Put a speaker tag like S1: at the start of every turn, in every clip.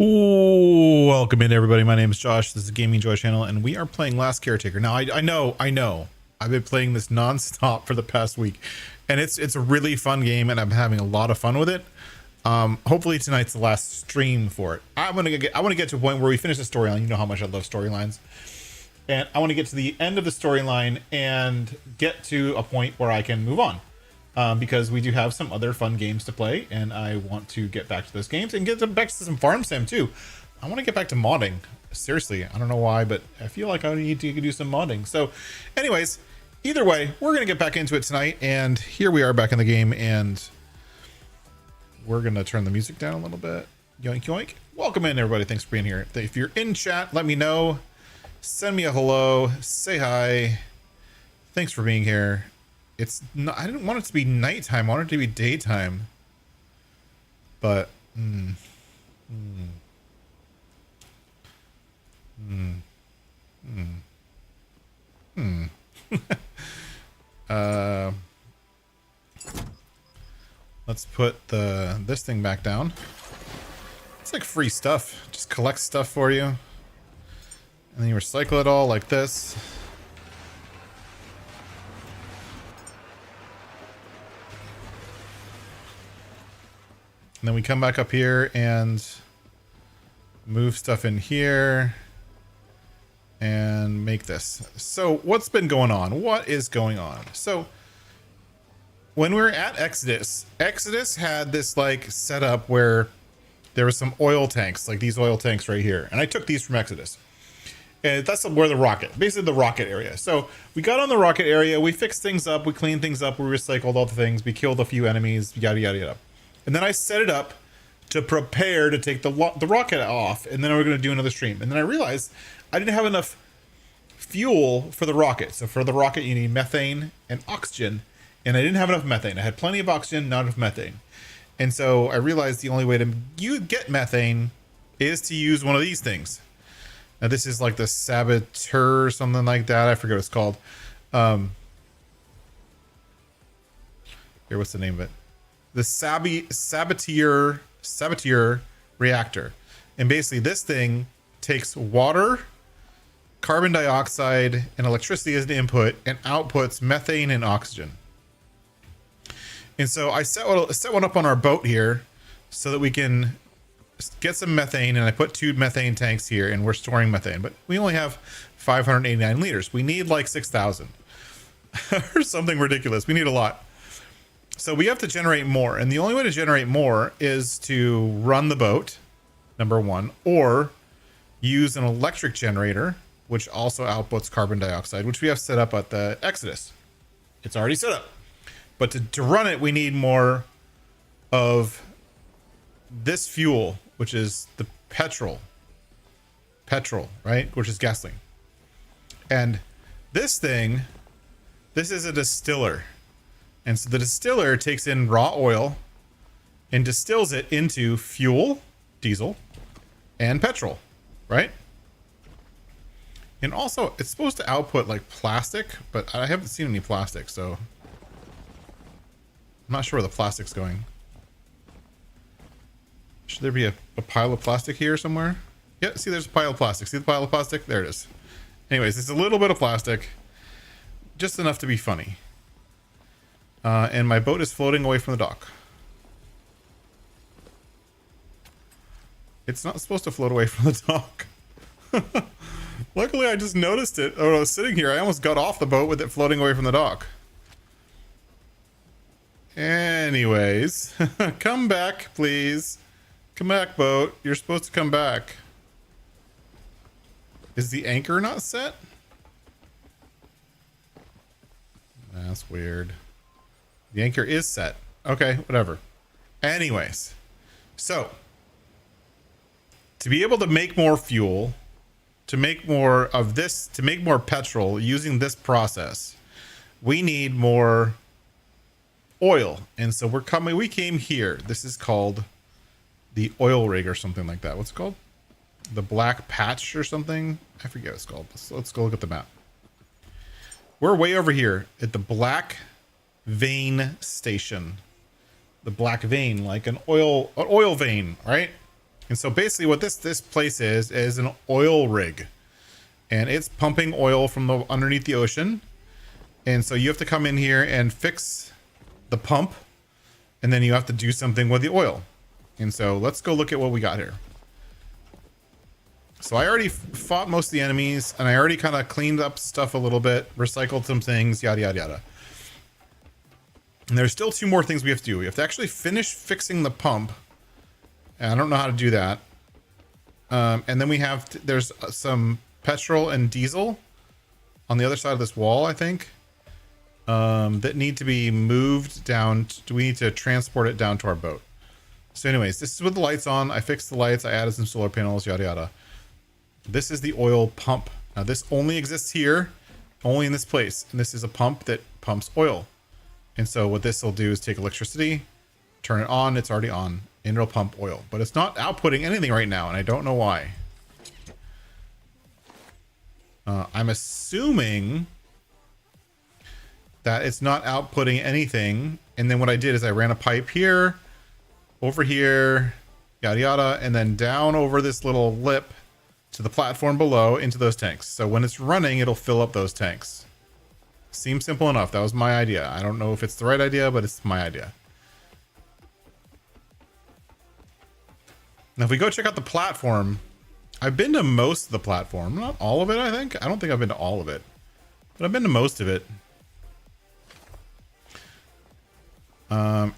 S1: Ooh, welcome in everybody. My name is Josh. This is Gaming Joy channel, and we are playing Last Caretaker. Now, I know. I've been playing this non-stop for the past week, and it's a really fun game, and I'm having a lot of fun with it. Hopefully tonight's the last stream for it. I want to get to a point where we finish the storyline. You know how much I love storylines, and I want to get to the end of the storyline and get to a point where I can move on. Because we do have some other fun games to play, and I want to get back to those games and get back to some farm sim too. I want to get back to modding. Seriously, I don't know why, but I feel like I need to do some modding. So anyways, either way, we're going to get back into it tonight, and here we are back in the game, and we're going to turn the music down a little bit. Yoink, yoink. Welcome in, everybody. Thanks for being here. If you're in chat, let me know. Send me a hello. Say hi. Thanks for being here. It's not, I didn't want it to be nighttime. I wanted it to be daytime. But let's put this thing back down. It's like free stuff. Just collect stuff for you. And then you recycle it all like this. And then we come back up here and move stuff in here and make this. So what's been going on? What is going on? So when we were at Exodus had this like setup where there was some oil tanks, like these oil tanks right here. And I took these from Exodus. And that's where the rocket, basically the rocket area. So we got on the rocket area, we fixed things up, we cleaned things up, we recycled all the things, we killed a few enemies, yada, yada, yada. And then I set it up to prepare to take the rocket off, and then we're going to do another stream. And then I realized I didn't have enough fuel for the rocket. So for the rocket, you need methane and oxygen, and I didn't have enough methane. I had plenty of oxygen, not enough methane. And so I realized the only way to get methane is to use one of these things. Now this is like the Saboteur or something like that. I forget what it's called. Here, what's the name of it? The Saboteur reactor. And basically this thing takes water, carbon dioxide, and electricity as an input and outputs methane and oxygen. And so I set one up on our boat here so that we can get some methane, and I put 2 methane tanks here, and we're storing methane, but we only have 589 liters. We need like 6,000 or something ridiculous. We need a lot. So we have to generate more, and the only way to generate more is to run the boat, number one, or use an electric generator, which also outputs carbon dioxide, which we have set up at the Exodus. It's already set up. But to run it, we need more of this fuel, which is the petrol, right? Which is gasoline. And this thing, this is a distiller. And so the distiller takes in raw oil and distills it into fuel, diesel, and petrol, right? And also, it's supposed to output like plastic, but I haven't seen any plastic, so I'm not sure where the plastic's going. Should there be a pile of plastic here somewhere? Yeah, see, there's a pile of plastic. See the pile of plastic? There it is. Anyways, it's a little bit of plastic, just enough to be funny. And my boat is floating away from the dock. It's not supposed to float away from the dock. Luckily, I just noticed it. Oh, I was sitting here. I almost got off the boat with it floating away from the dock. Anyways, come back, please. Come back, boat. You're supposed to come back. Is the anchor not set? That's weird. The anchor is set. Okay, whatever. Anyways, so to be able to make more fuel, to make more of this, to make more petrol using this process, we need more oil. And so we came here. This is called the oil rig or something like that. What's it called? The black patch or something? I forget what it's called. Let's go look at the map. We're way over here at the black vein station. The black vein, like an oil vein, right? And so basically what this place is an oil rig. And it's pumping oil from the underneath the ocean. And so you have to come in here and fix the pump. And then you have to do something with the oil. And so let's go look at what we got here. So I already fought most of the enemies, and I already kind of cleaned up stuff a little bit, recycled some things, yada, yada, yada. And there's still 2 more things we have to do. We have to actually finish fixing the pump. And I don't know how to do that. And then we have, there's some petrol and diesel on the other side of this wall, I think, that need to be moved down. We need to transport it down to our boat. So anyways, this is with the lights on. I fixed the lights. I added some solar panels, yada, yada. This is the oil pump. Now this only exists here, only in this place. And this is a pump that pumps oil. And so what this will do is take electricity, turn it on. It's already on, and it'll pump oil. But it's not outputting anything right now, and I don't know why. I'm assuming that it's not outputting anything. And then what I did is I ran a pipe here, over here, yada yada, and then down over this little lip to the platform below into those tanks. So when it's running, it'll fill up those tanks. Seems simple enough. That was my idea. I don't know if it's the right idea, but it's my idea. Now if we go check out the platform, I've been to most of the platform. Not all of it, I think. I don't think I've been to all of it, but I've been to most of it.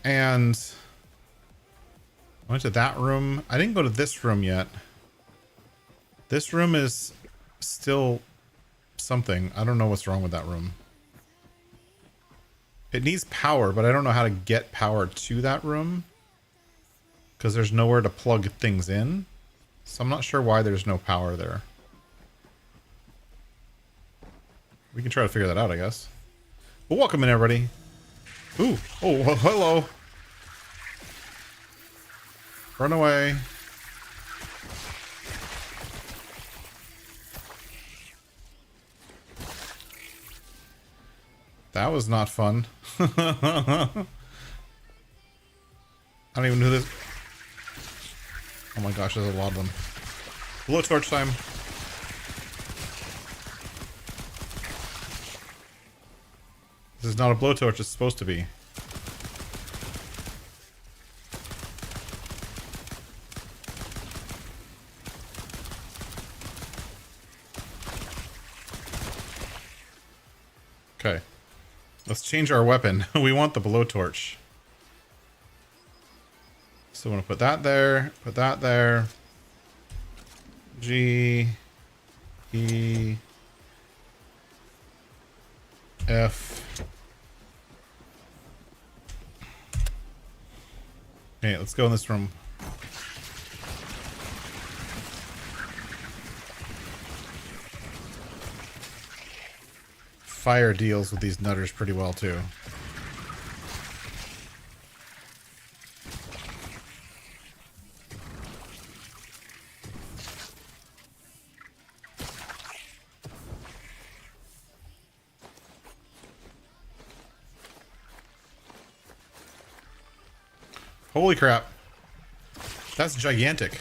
S1: And I went to that room. I didn't go to this room yet. This room is still something. I don't know what's wrong with that room. It needs power, but I don't know how to get power to that room because there's nowhere to plug things in. So I'm not sure why there's no power there. We can try to figure that out, I guess. Well, welcome in, everybody. Ooh. Oh, well, hello. Run away. That was not fun. I don't even know who this... Oh my gosh, there's a lot of them. Blowtorch time. This is not a blowtorch, it's supposed to be. Okay. Let's change our weapon. We want the blowtorch. So I'm going to put that there, put that there. G, E, F. Okay, let's go in this room. Fire deals with these nutters pretty well too. Holy crap. That's gigantic.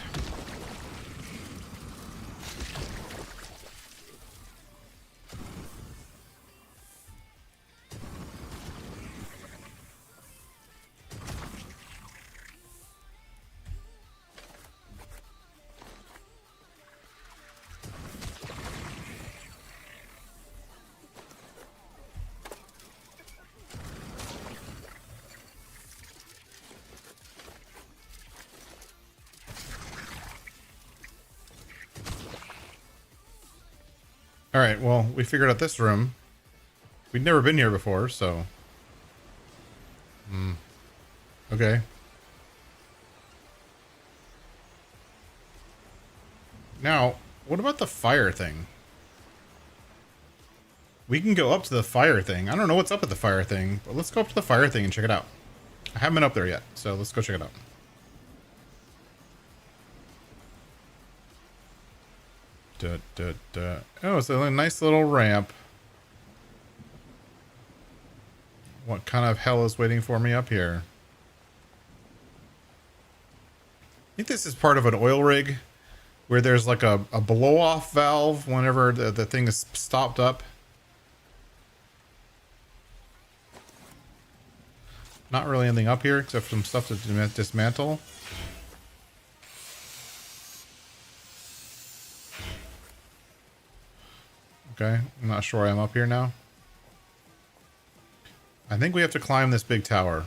S1: Alright, well, we figured out this room. We'd never been here before, so... Okay. Now, what about the fire thing? We can go up to the fire thing. I don't know what's up at the fire thing, but let's go up to the fire thing and check it out. I haven't been up there yet, so let's go check it out. Oh, it's a nice little ramp. What kind of hell is waiting for me up here? think this is part of an oil rig where there's like a blow off valve whenever the thing is stopped up. Not really anything up here except for some stuff to dismantle. Okay, I'm not sure why I'm up here now. I think we have to climb this big tower.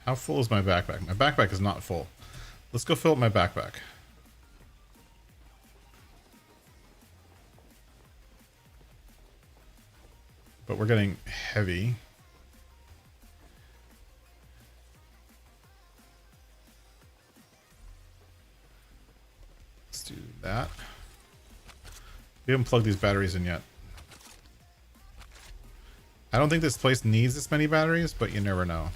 S1: How full is my backpack? My backpack is not full. Let's go fill up my backpack. But we're getting heavy. Let's do that. We haven't plugged these batteries in yet. I don't think this place needs this many batteries, but you never know.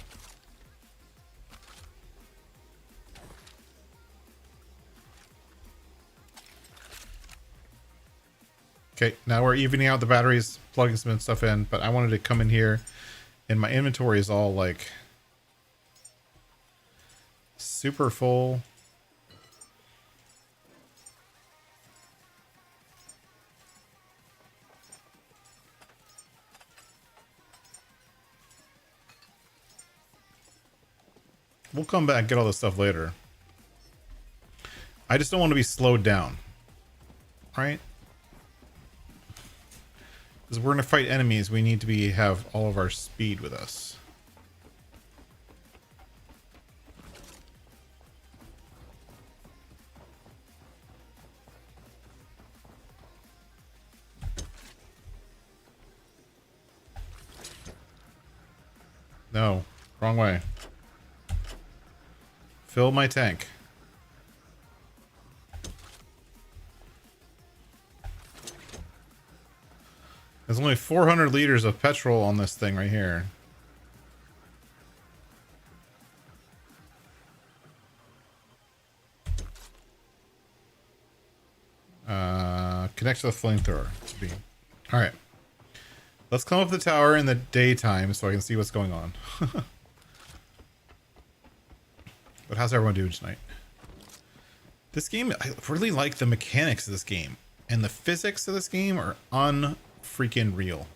S1: Okay, now we're evening out the batteries, plugging some stuff in, but I wanted to come in here and my inventory is all like super full. We'll come back and get all this stuff later. I just don't want to be slowed down. Right? Because we're going to fight enemies, we need to have all of our speed with us. No, wrong way. Fill my tank. There's only 400 liters of petrol on this thing right here. Connect to the flamethrower. Alright. Let's climb up the tower in the daytime so I can see what's going on. But how's everyone doing tonight? This game, I really like the mechanics of this game. And the physics of this game are unfreaking real.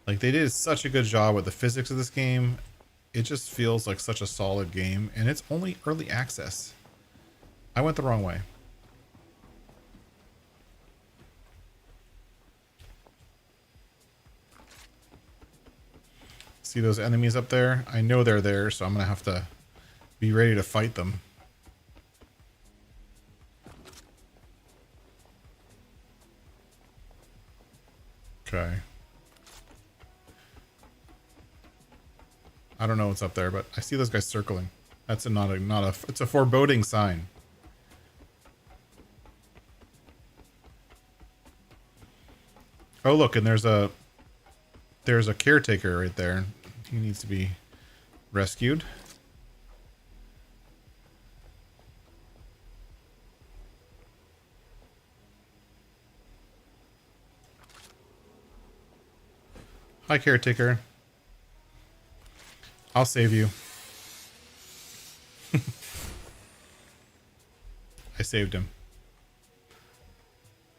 S1: Like, they did such a good job with the physics of this game. It just feels like such a solid game. And it's only early access. I went the wrong way. See those enemies up there? I know they're there, so I'm going to have to be ready to fight them. Okay. I don't know what's up there, but I see those guys circling. That's it's a foreboding sign. Oh, look, and there's a caretaker right there. He needs to be rescued. Hi, caretaker. I'll save you. I saved him.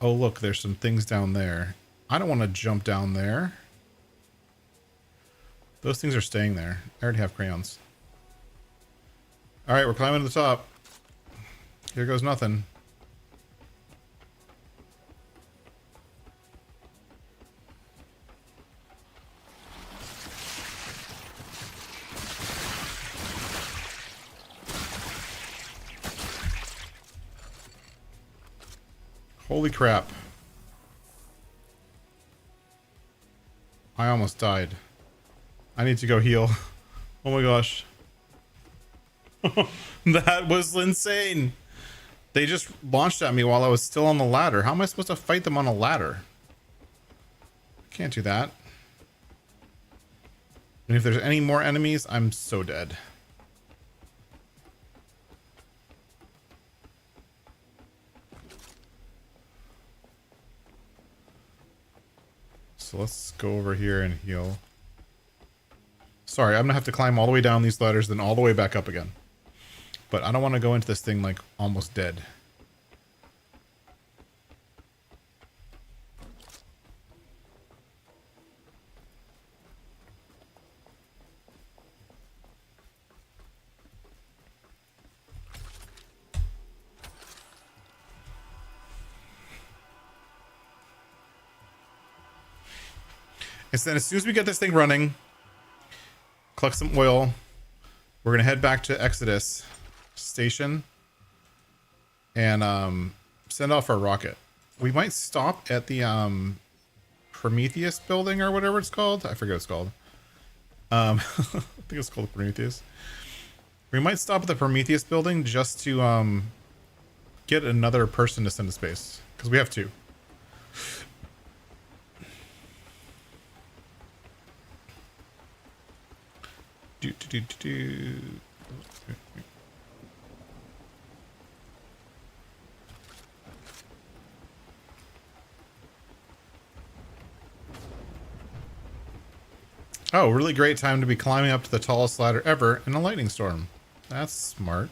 S1: Oh, look, there's some things down there. I don't want to jump down there. Those things are staying there. I already have crayons. Alright, we're climbing to the top. Here goes nothing. Holy crap. I almost died. I need to go heal. Oh my gosh. That was insane. They just launched at me while I was still on the ladder. How am I supposed to fight them on a ladder? Can't do that. And if there's any more enemies, I'm so dead. let's go over here and heal. Sorry, I'm gonna have to climb all the way down these ladders, then all the way back up again. But I don't want to go into this thing like almost dead. And then as soon as we get this thing running, collect some oil, we're gonna head back to Exodus Station and send off our rocket. We might stop at the Prometheus building or whatever it's called. I forget what it's called. I think it's called Prometheus. We might stop at the Prometheus building just to get another person to send to space, because we have two. Oh, really great time to be climbing up to the tallest ladder ever in a lightning storm. That's smart.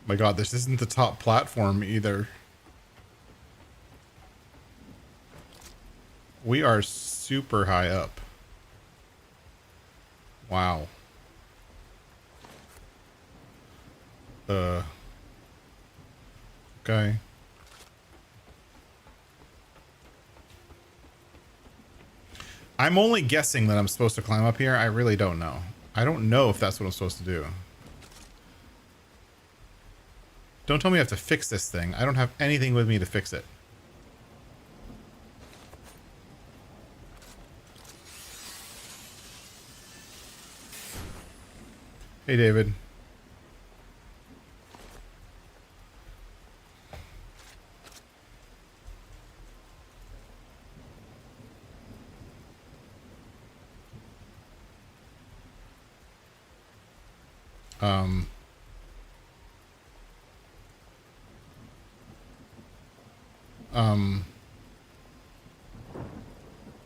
S1: My god, this isn't the top platform either. We are super high up. Wow. Okay. I'm only guessing that I'm supposed to climb up here. I really don't know. I don't know if that's what I'm supposed to do. Don't tell me I have to fix this thing. I don't have anything with me to fix it. Hey, David.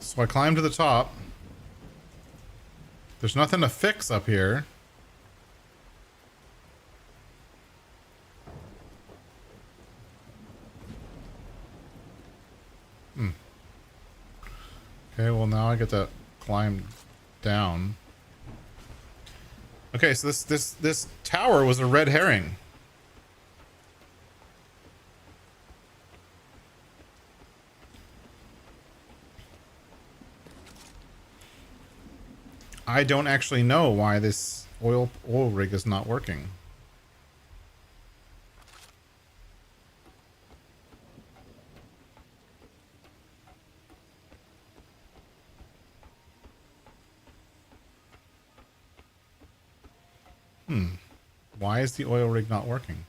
S1: So I climbed to the top. There's nothing to fix up here. Okay, well now I get to climb down. Okay, so this tower was a red herring. I don't actually know why this oil rig is not working. Why is the oil rig not working?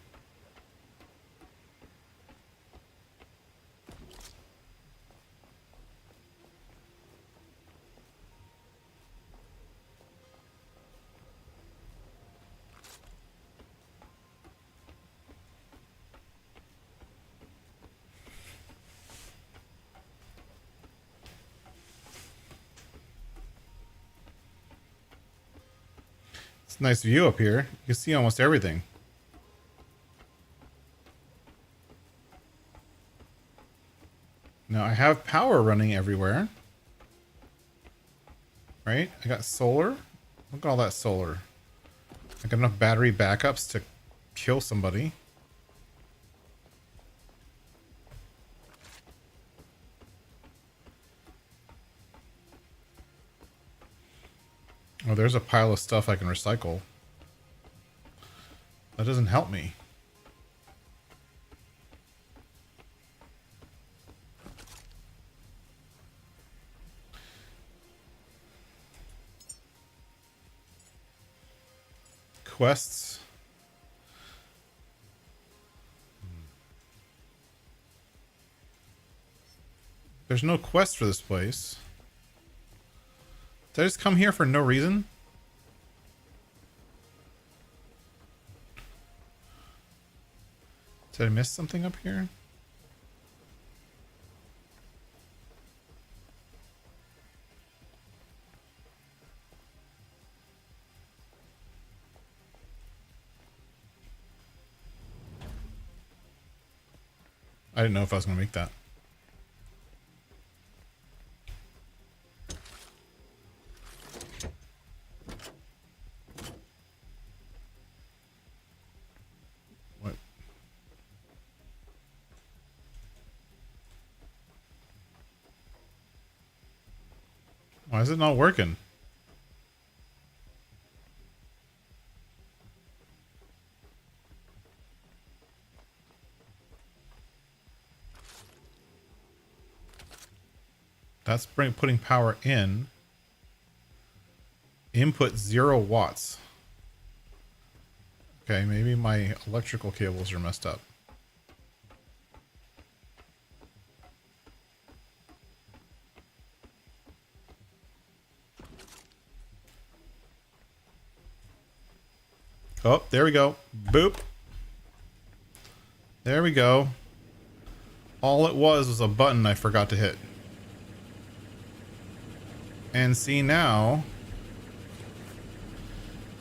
S1: It's a nice view up here. You can see almost everything. Now I have power running everywhere. Right? I got solar. Look at all that solar. I got enough battery backups to kill somebody. Oh, there's a pile of stuff I can recycle. That doesn't help me. Quests. There's no quest for this place. Did I just come here for no reason? Did I miss something up here? I didn't know if I was going to make that. What? Why is it not working? That's putting power in. Input 0 watts. Okay, maybe my electrical cables are messed up. Oh, there we go. Boop. There we go. All it was a button I forgot to hit. And see now,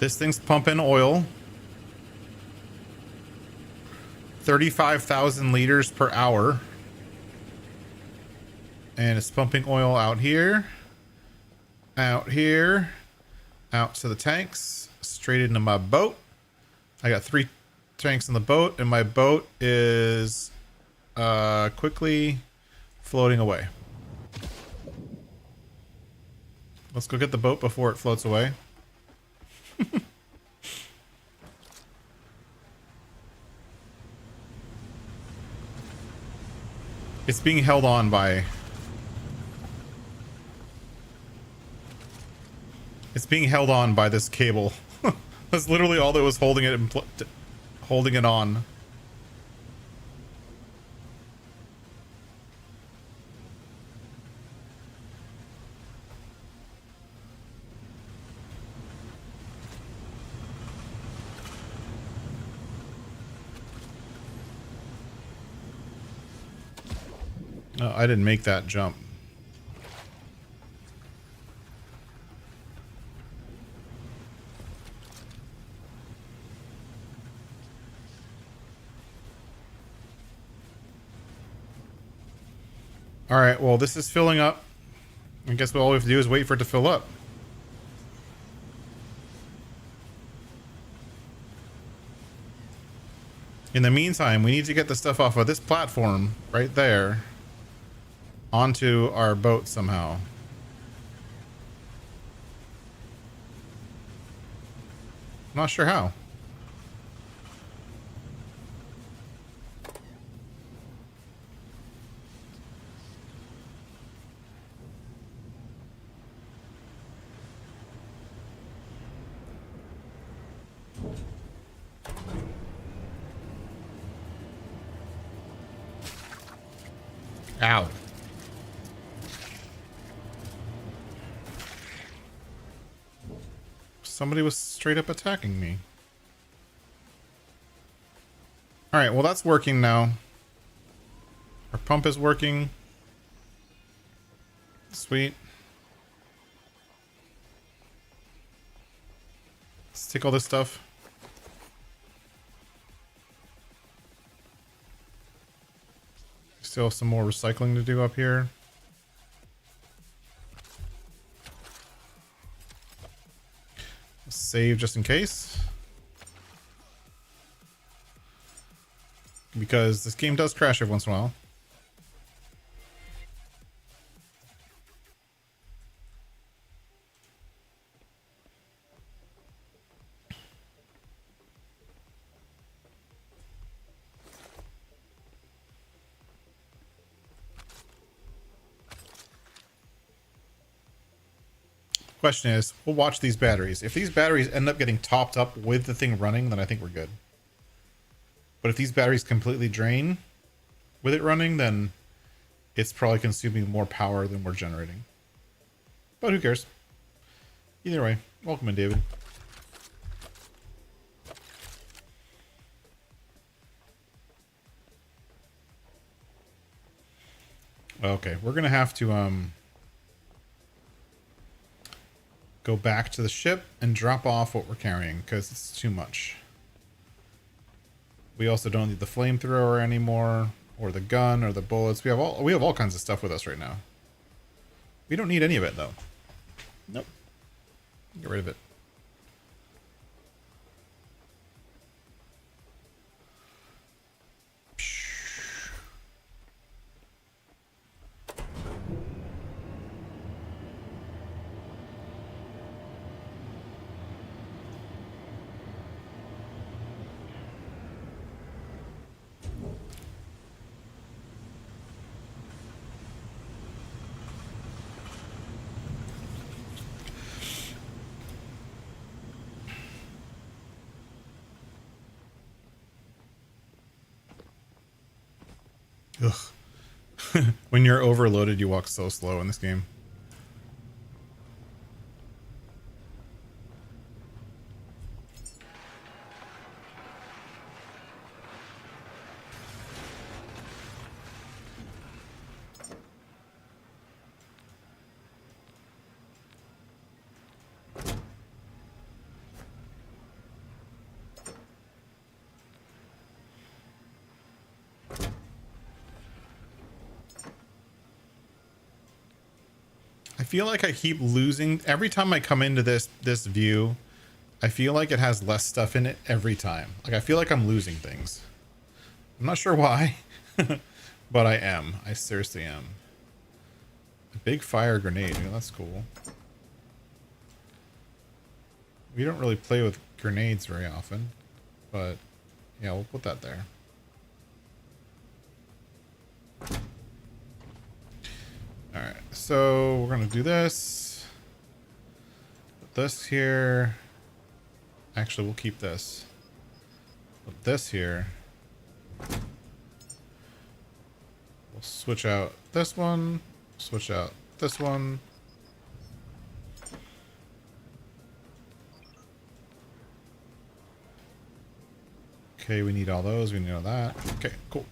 S1: this thing's pumping oil. 35,000 liters per hour. And it's pumping oil out here, out to the tanks, straight into my boat. I got 3 tanks in the boat, and my boat is quickly floating away. Let's go get the boat before it floats away. It's being held on by... It's being held on by this cable. That's literally all that was holding it on. Oh, I didn't make that jump. All right, well, this is filling up. I guess all we have to do is wait for it to fill up. In the meantime, we need to get the stuff off of this platform right there onto our boat somehow. Not sure how. Ow. Somebody was straight up attacking me. Alright, well that's working now. Our pump is working. Sweet. Let's take all this stuff. Still have some more recycling to do up here. Save just in case. Because this game does crash every once in a while. Question is, we'll watch these batteries. If these batteries end up getting topped up with the thing running, then I think we're good. But if these batteries completely drain with it running, then it's probably consuming more power than we're generating. But who cares? Either way, welcome in, David. Okay, we're gonna have to go back to the ship and drop off what we're carrying because it's too much. We also don't need the flamethrower anymore, or the gun, or the bullets. We have all kinds of stuff with us right now. We don't need any of it though. Nope. Get rid of it. Ugh. When you're overloaded, you walk so slow in this game. I feel like I keep losing every time I come into this view. I feel like it has less stuff in it every time. Like I feel like I'm losing things. I'm not sure why, but I am. I seriously am. A big fire grenade. You know, that's cool. We don't really play with grenades very often, but yeah, we'll put that there. Alright, so we're gonna do this. Put this here. Actually, we'll keep this. Put this here. We'll switch out this one. Switch out this one. Okay, we need all those. We need all that. Okay, cool.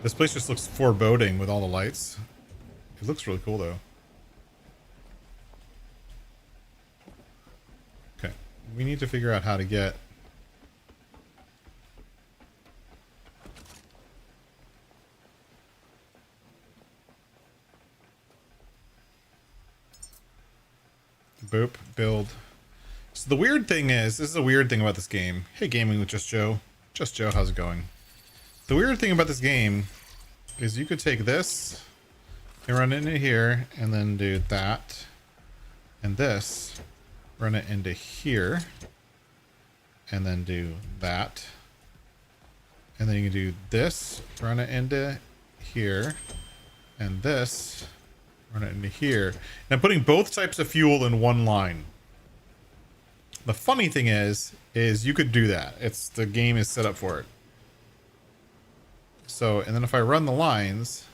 S1: This place just looks foreboding with all the lights. It looks really cool though. Okay, we need to figure out how to get boop, build. So the weird thing is, this is a weird thing about this game. Hey, gaming with Just Joe. Just Joe, how's it going? The weird thing about this game is you could take this and run it into here and then do that and this, run it into here and then do that. And then you can do this, run it into here and this, run it into here. And I'm putting both types of fuel in one line. The funny thing is you could do that. The game is set up for it. So, and then if I run the lines,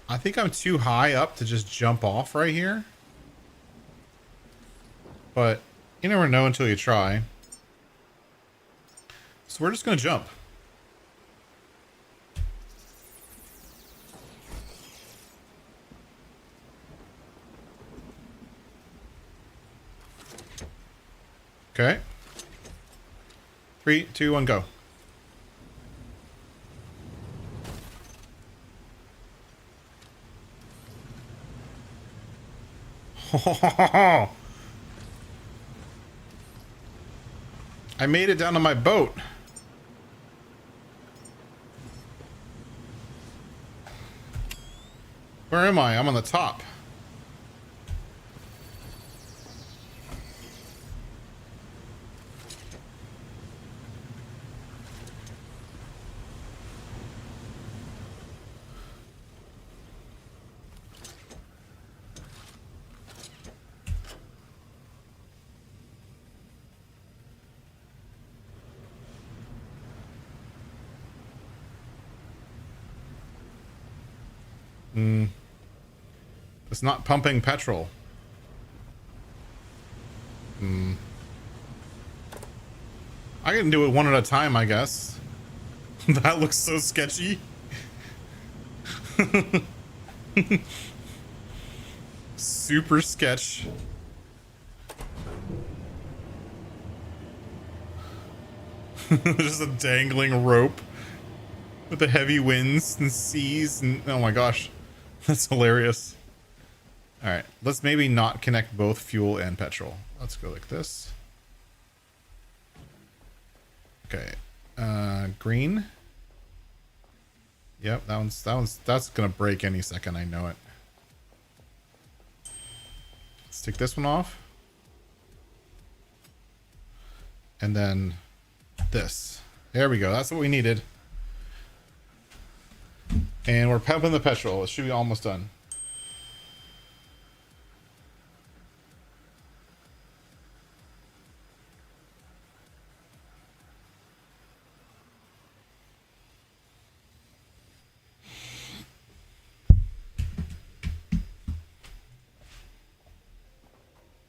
S1: I think I'm too high up to just jump off right here. But you never know until you try. So we're just going to jump. Okay. 3, 2, 1, go. I made it down to my boat. Where am I? I'm on the top. It's not pumping petrol. I can do it one at a time, I guess. That looks so sketchy. Super sketch. Just a dangling rope with the heavy winds and seas and oh my gosh. That's hilarious. Alright, let's maybe not connect both fuel and petrol. Let's go like this. Okay. Green. Yep, that's gonna break any second, I know it. Let's take this one off. And then this. There we go, that's what we needed. And we're pumping the petrol. It should be almost done.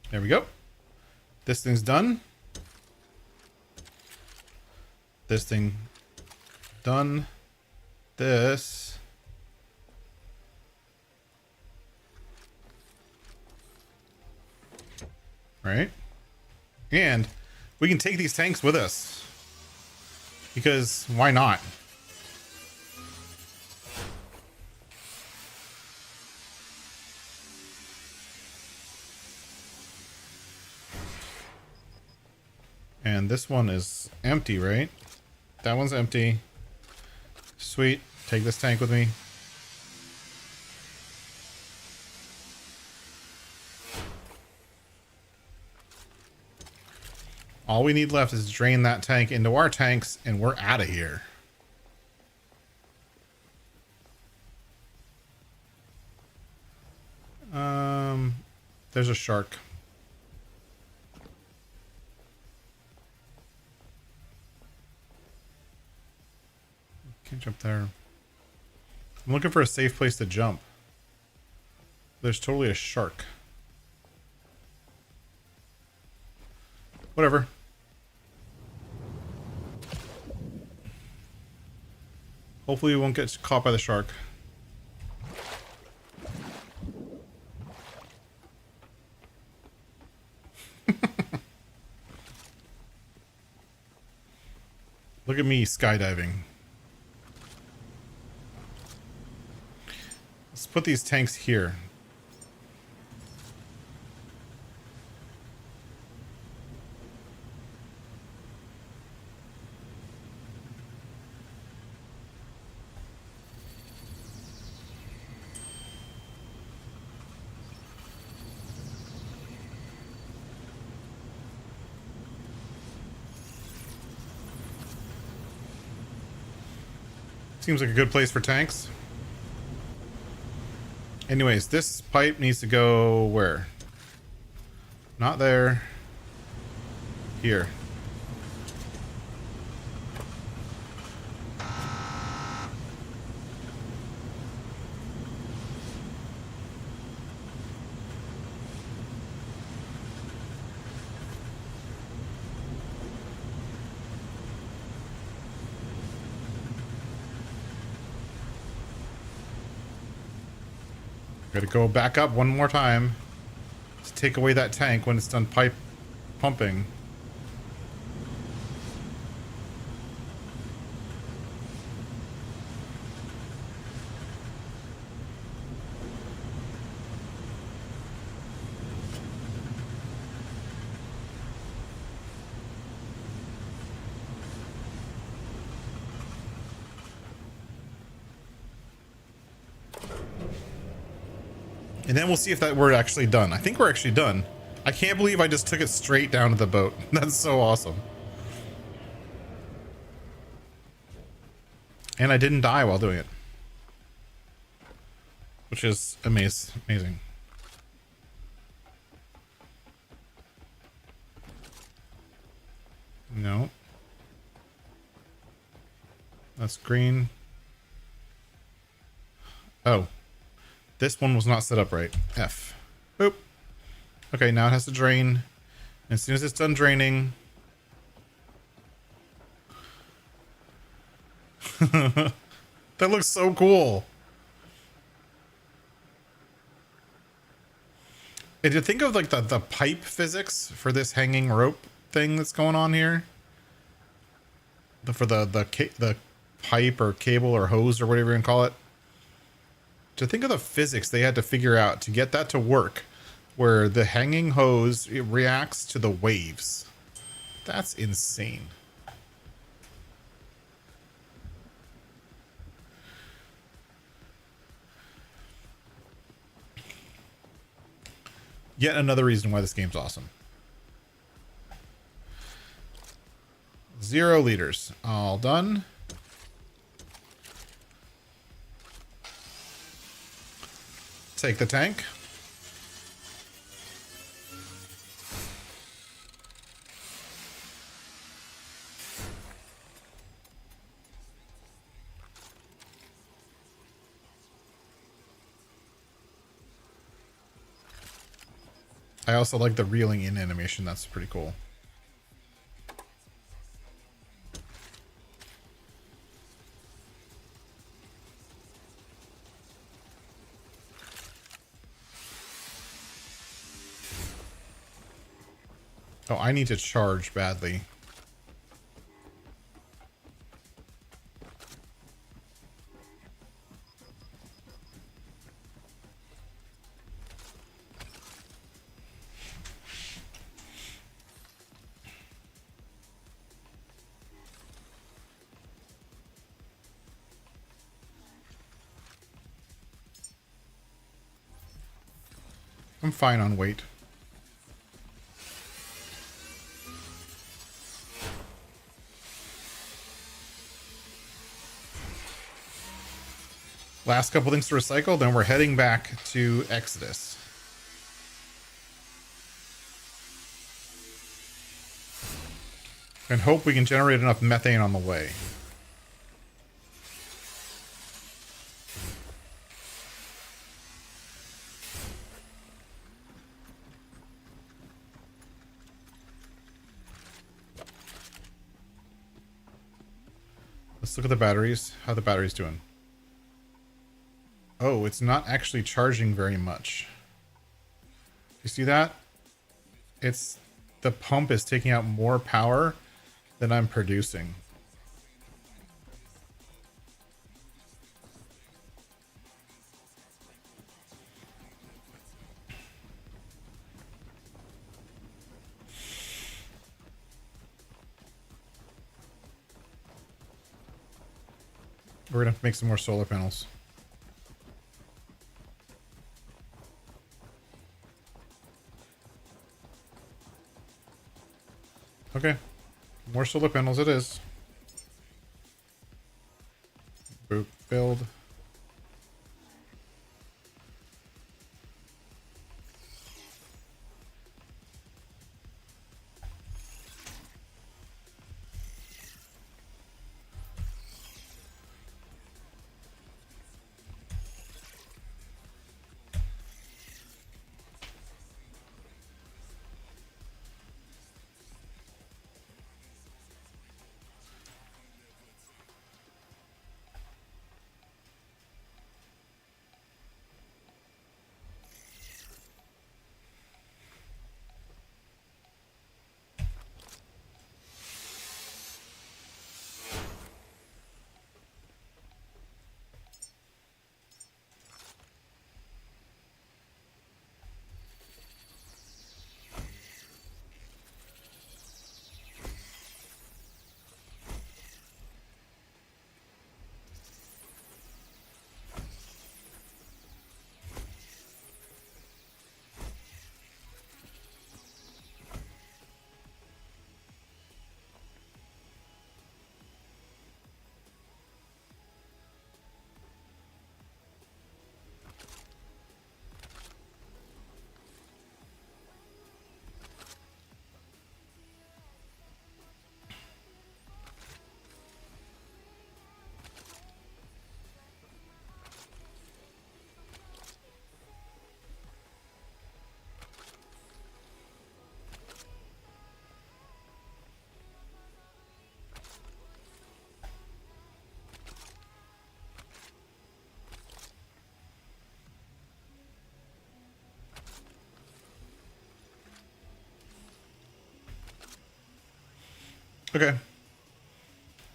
S1: There we go. This thing's done. This thing done. This. Right. And we can take these tanks with us. Because why not? And this one is empty, right? That one's empty. Sweet. Take this tank with me. All we need left is drain that tank into our tanks and we're out of here. There's a shark. Can't jump there. I'm looking for a safe place to jump. There's totally a shark. Whatever. Hopefully we won't get caught by the shark. Look at me skydiving. Let's put these tanks here. Seems like a good place for tanks. Anyways, this pipe needs to go where? Not there. Here. Gotta go back up one more time to take away that tank when it's done pipe pumping. And then we'll see if that we're actually done. I think we're actually done. I can't believe I just took it straight down to the boat. That's so awesome. And I didn't die while doing it. Which is amazing. No. That's green. Oh. This one was not set up right. F. Boop. Okay, now it has to drain. As soon as it's done draining... That looks so cool. Did you think of like the pipe physics for this hanging rope thing that's going on here? For the pipe or cable or hose or whatever you can call it. To think of the physics they had to figure out to get that to work, where the hanging hose, it reacts to the waves. That's insane. Yet another reason why this game's awesome. 0 liters. All done. Take the tank. I also like the reeling in animation. That's pretty cool. Oh, I need to charge badly. I'm fine on weight. Last couple things to recycle, then we're heading back to Exodus. And hope we can generate enough methane on the way. Let's look at the batteries. How the battery's doing. Oh, it's not actually charging very much. You see that? It's the pump is taking out more power than I'm producing. We're gonna have to make some more solar panels. Okay, more solar panels it is. Boop, build. Okay.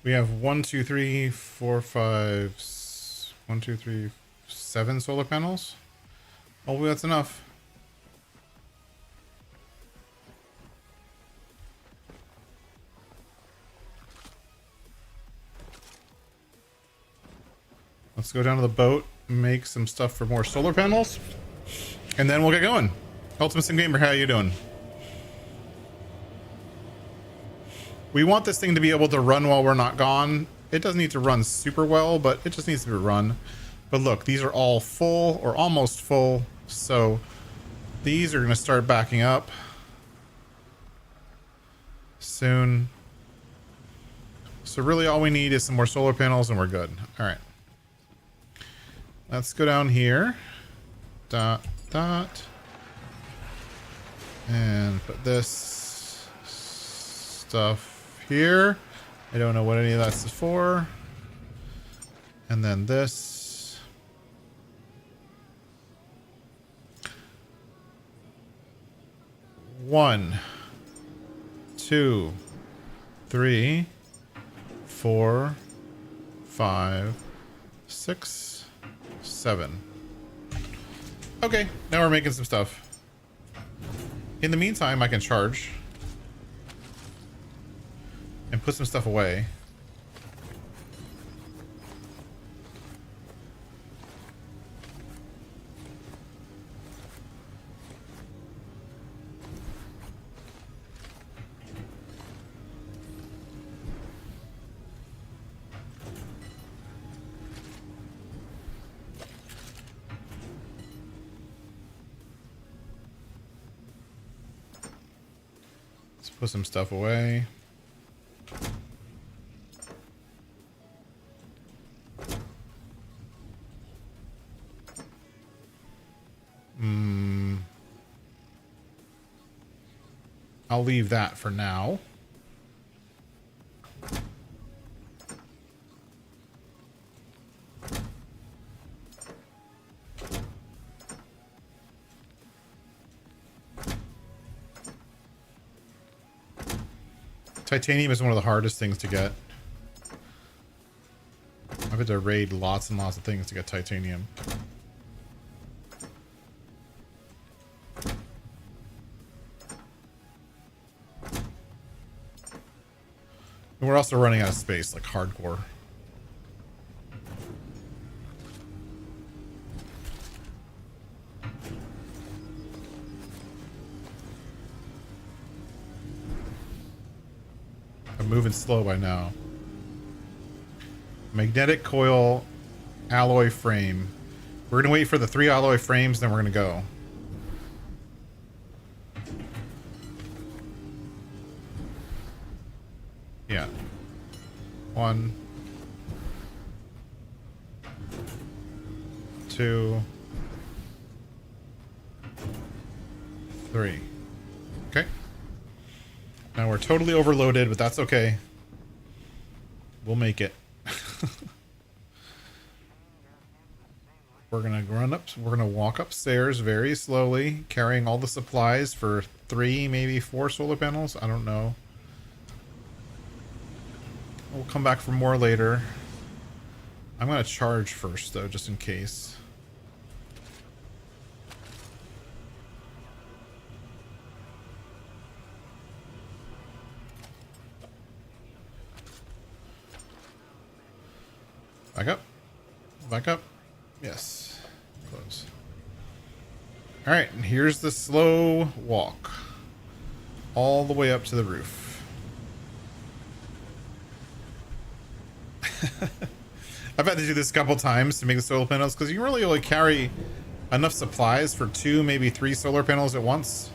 S1: We have 1, 2, 3, 4, 5, 1, 2, 3, 7 solar panels. Oh, that's enough. Let's go down to the boat, make some stuff for more solar panels, and then we'll get going. Ultimate Sim Gamer, how you doing? We want this thing to be able to run while we're not gone. It doesn't need to run super well, but it just needs to be run. But look, these are all full or almost full, so these are going to start backing up soon. So really all we need is some more solar panels and we're good. All right. Let's go down here. Dot, dot. And put this stuff here. I don't know what any of that's for. And then this. One, 2, 3, 4, 5, 6, 7. Okay, now we're making some stuff. In the meantime, I can charge and put some stuff away. Put some stuff away. I'll leave that for now. Titanium is one of the hardest things to get. I've had to raid lots and lots of things to get titanium. And we're also running out of space, like hardcore. I'm moving slow by now. Magnetic coil alloy frame. We're gonna wait for the 3 alloy frames, then we're gonna go. Yeah. 1, 2, 3. Okay. Now we're totally overloaded, but that's okay. We'll make it. We're gonna run up. We're gonna walk upstairs very slowly, carrying all the supplies for 3, maybe 4 solar panels. I don't know. We'll come back for more later. I'm gonna charge first, though, just in case. Back up. Back up. Yes. Close. Alright, and here's the slow walk. All the way up to the roof. I've had to do this a couple times to make the solar panels, because you really only carry enough supplies for 2, maybe 3 solar panels at once.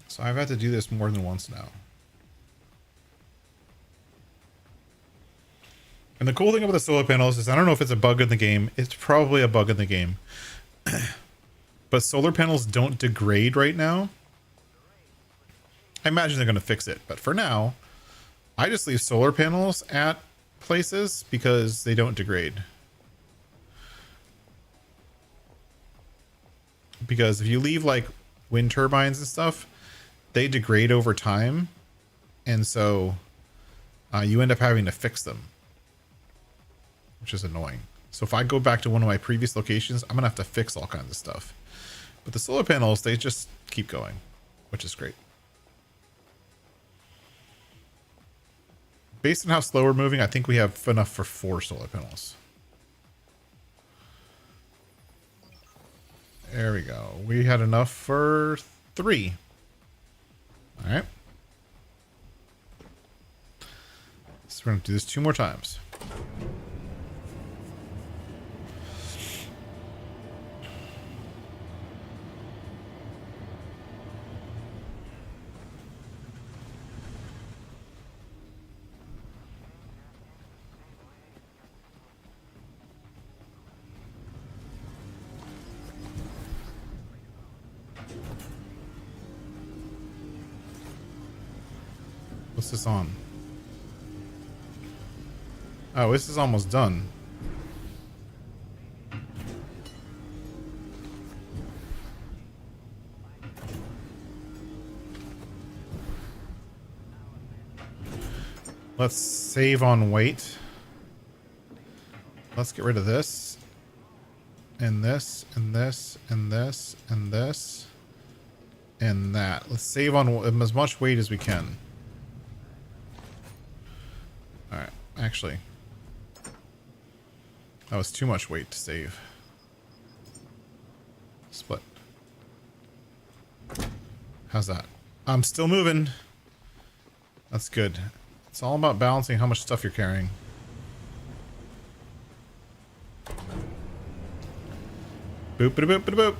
S1: So I've had to do this more than once now. And the cool thing about the solar panels is, I don't know if it's a bug in the game. It's probably a bug in the game. But solar panels don't degrade right now. I imagine they're going to fix it. But for now, I just leave solar panels at places because they don't degrade. because if you leave like wind turbines and stuff, they degrade over time, and so you end up having to fix them, which is annoying. So if I go back to one of my previous locations, I'm gonna have to fix all kinds of stuff. But the solar panels, they just keep going, which is great. Based on how slow we're moving, I think we have enough for 4 solar panels. There we go. We had enough for 3. All right. So we're going to do this 2 more times. What's this on? Oh, this is almost done. Let's save on weight. Let's get rid of this. And this, and this, and this, and this. And that. Let's save on as much weight as we can. Alright, actually. That was too much weight to save. Split. How's that? I'm still moving. That's good. It's all about balancing how much stuff you're carrying. Boop, boop, boop, boop, boop.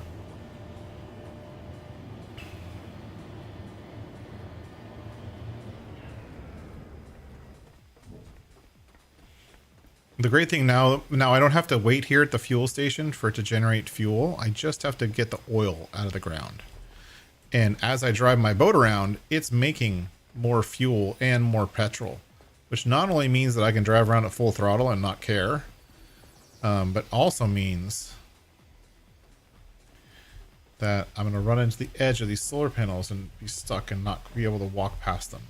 S1: The great thing now I don't have to wait here at the fuel station for it to generate fuel. I just have to get the oil out of the ground. And as I drive my boat around, it's making more fuel and more petrol, which not only means that I can drive around at full throttle and not care, but also means that I'm going to run into the edge of these solar panels and be stuck and not be able to walk past them.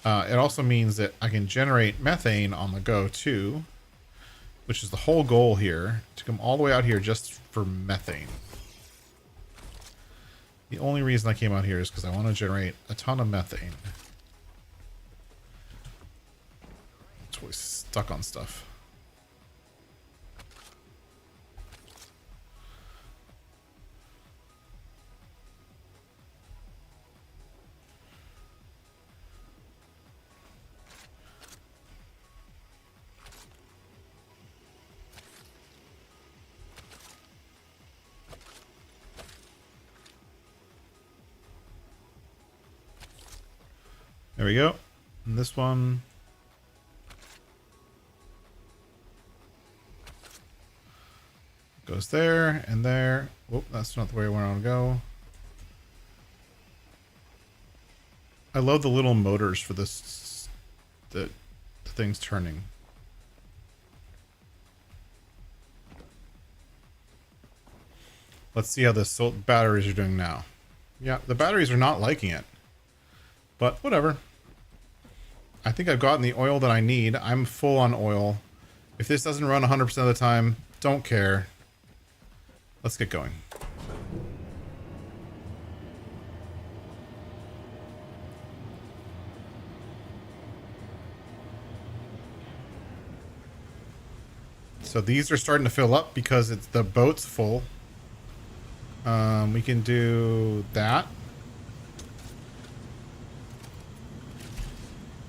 S1: It also means that I can generate methane on the go too, which is the whole goal here, to come all the way out here just for methane. The only reason I came out here is because I want to generate a ton of methane. It's always stuck on stuff. There we go. And this one. Goes there and there. Whoop, that's not the way I want to go. I love the little motors for this, the thing's turning. Let's see how the batteries are doing now. Yeah, the batteries are not liking it. But whatever. I think I've gotten the oil that I need. I'm full on oil. If this doesn't run 100% of the time, don't care. Let's get going. So these are starting to fill up because it's the boat's full. We can do that.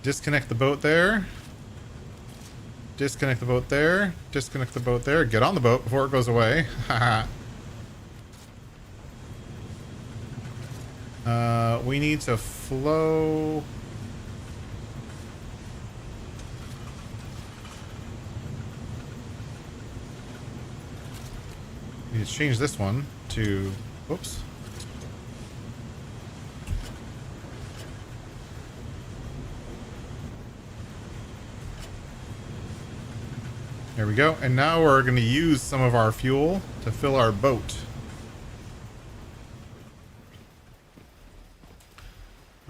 S1: Disconnect the boat there. Disconnect the boat there. Disconnect the boat there. Get on the boat before it goes away. We need to flow. We need to change this one to, whoops. There we go. And now we're going to use some of our fuel to fill our boat.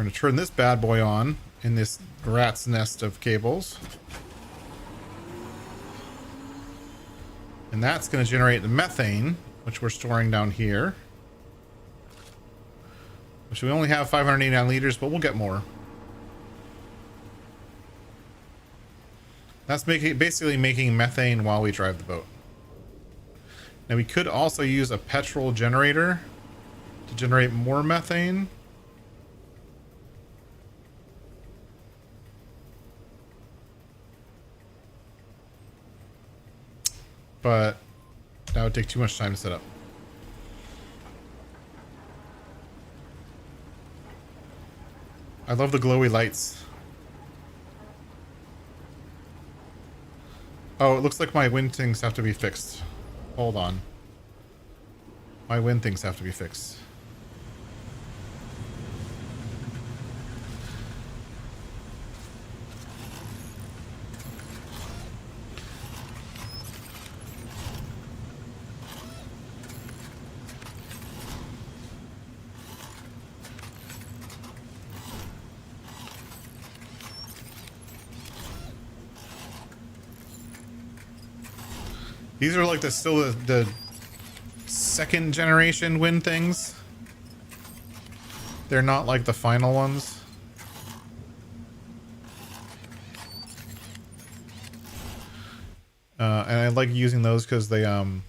S1: We're going to turn this bad boy on in this rat's nest of cables. And that's going to generate the methane, which we're storing down here. Which we only have 589 liters, but we'll get more. That's basically making methane while we drive the boat. Now we could also use a petrol generator to generate more methane. But that would take too much time to set up. I love the glowy lights. Oh, it looks like my wind things have to be fixed. Hold on. My wind things have to be fixed. These are like the second generation wind things. They're not like the final ones. And I like using those because they don't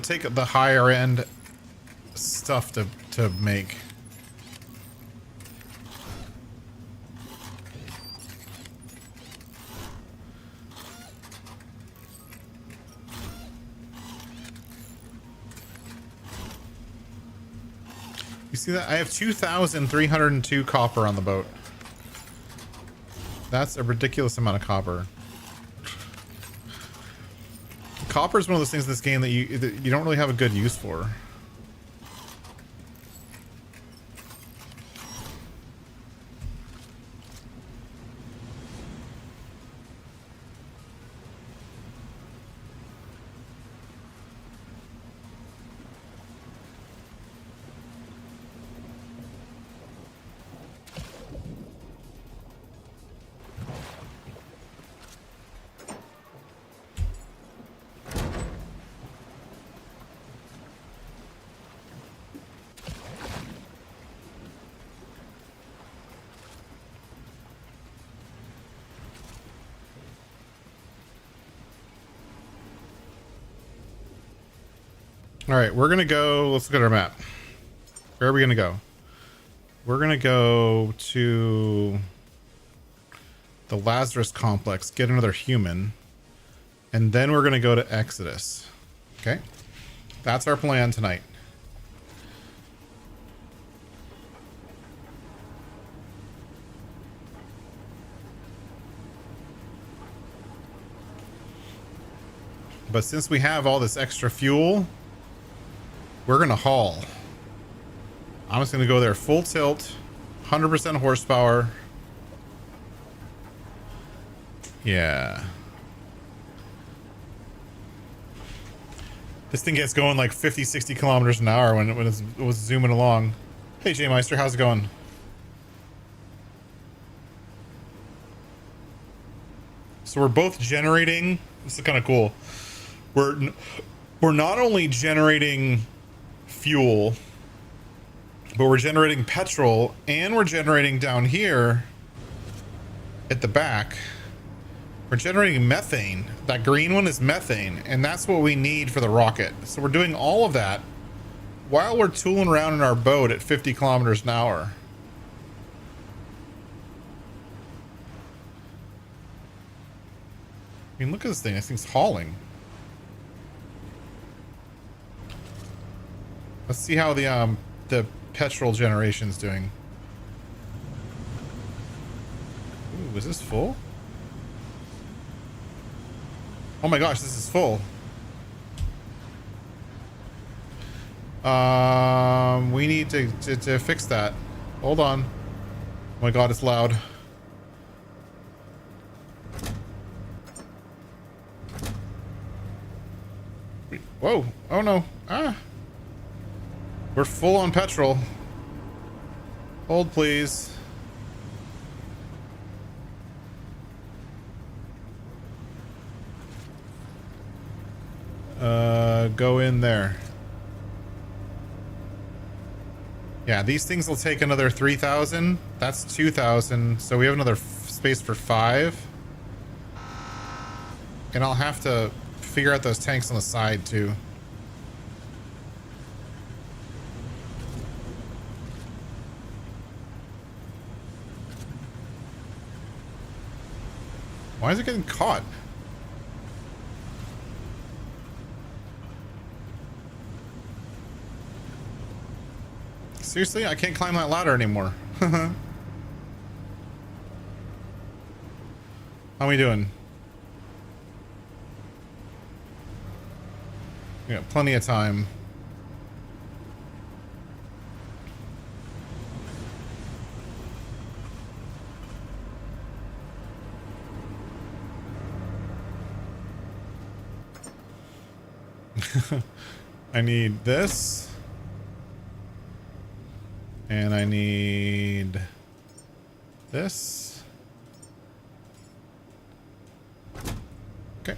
S1: take the higher end stuff to make. You see that? I have 2,302 copper on the boat. That's a ridiculous amount of copper. Copper is one of those things in this game that you don't really have a good use for. All right, we're gonna go. Let's look at our map. Where are we gonna go? We're gonna go to the Lazarus complex, get another human, and then we're gonna go to Exodus. Okay, that's our plan tonight. But since we have all this extra fuel, we're gonna haul. I'm just gonna go there full tilt, 100% horsepower. Yeah. This thing gets going like 50, 60 kilometers an hour when it was zooming along. Hey, J Meister, how's it going? So we're both generating. This is kind of cool. We're not only generating fuel, but we're generating petrol, and we're generating down here at the back, we're generating methane. That green one is methane, and that's what we need for the rocket. So we're doing all of that while we're tooling around in our boat at 50 kilometers an hour. I mean, look at this thing. This thing's hauling. Let's see how the petrol generation's doing. Ooh, is this full? Oh my gosh, this is full. We need to fix that. Hold on. Oh my god, it's loud. Whoa. Oh no. Ah. We're full on petrol. Hold, please. Go in there. Yeah, these things will take another 3,000. That's 2,000. So we have another space for 5. And I'll have to figure out those tanks on the side too. Why is it getting caught? Seriously, I can't climb that ladder anymore. How are we doing? We got plenty of time. I need this. And I need this. Okay.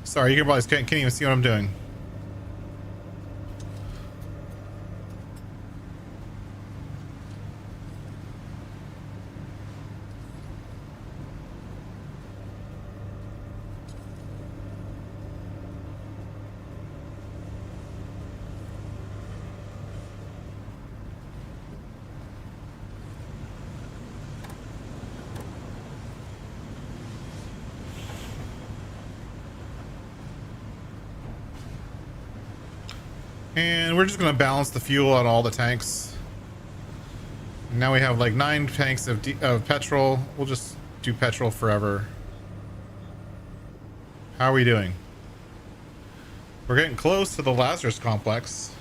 S1: Sorry, you guys can't even see what I'm doing. And we're just going to balance the fuel on all the tanks. Now we have like 9 tanks of petrol. We'll just do petrol forever. How are we doing? We're getting close to the Lazarus complex.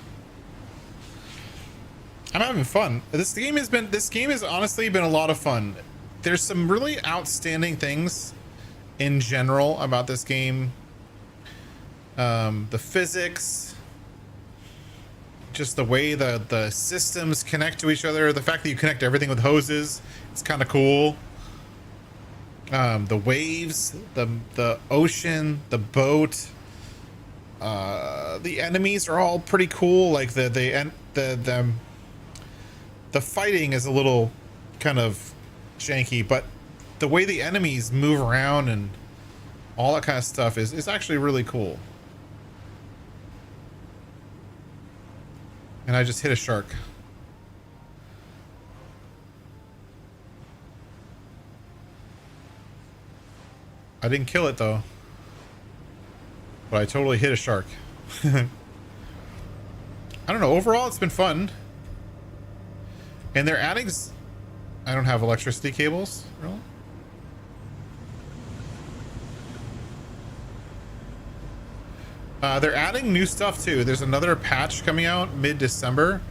S1: I'm having fun. This game has honestly been a lot of fun. There's some really outstanding things in general about this game. The physics, just the way the systems connect to each other, the fact that you connect everything with hoses, it's kind of cool. The waves, the ocean, the boat, the enemies are all pretty cool. Like the fighting is a little kind of janky, but the way the enemies move around and all that kind of stuff is actually really cool. And I just hit a shark. I didn't kill it though. But I totally hit a shark. I don't know. Overall, it's been fun. And they're adding... I don't have electricity cables. Really? They're adding new stuff too. There's another patch coming out mid-December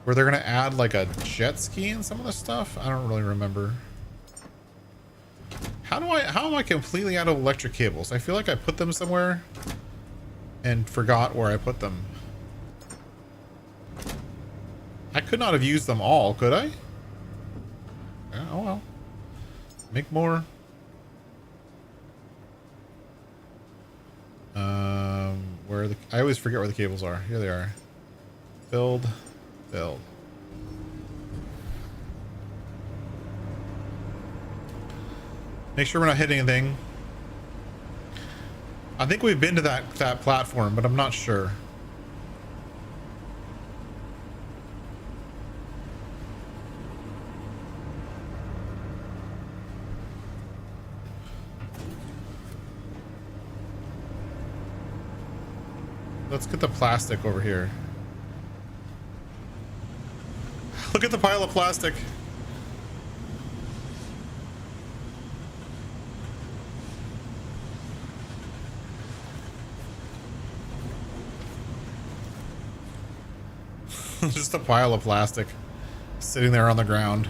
S1: where they're going to add like a jet ski and some of the stuff. I don't really remember. How am I completely out of electric cables? I feel like I put them somewhere and forgot where I put them. I could not have used them all, could I? Oh well. Make more. Where are the... I always forget where the cables are. Here they are. Filled. Filled. Make sure we're not hitting anything. I think we've been to that platform, but I'm not sure. Let's get the plastic over here. Look at the pile of plastic. Just a pile of plastic sitting there on the ground.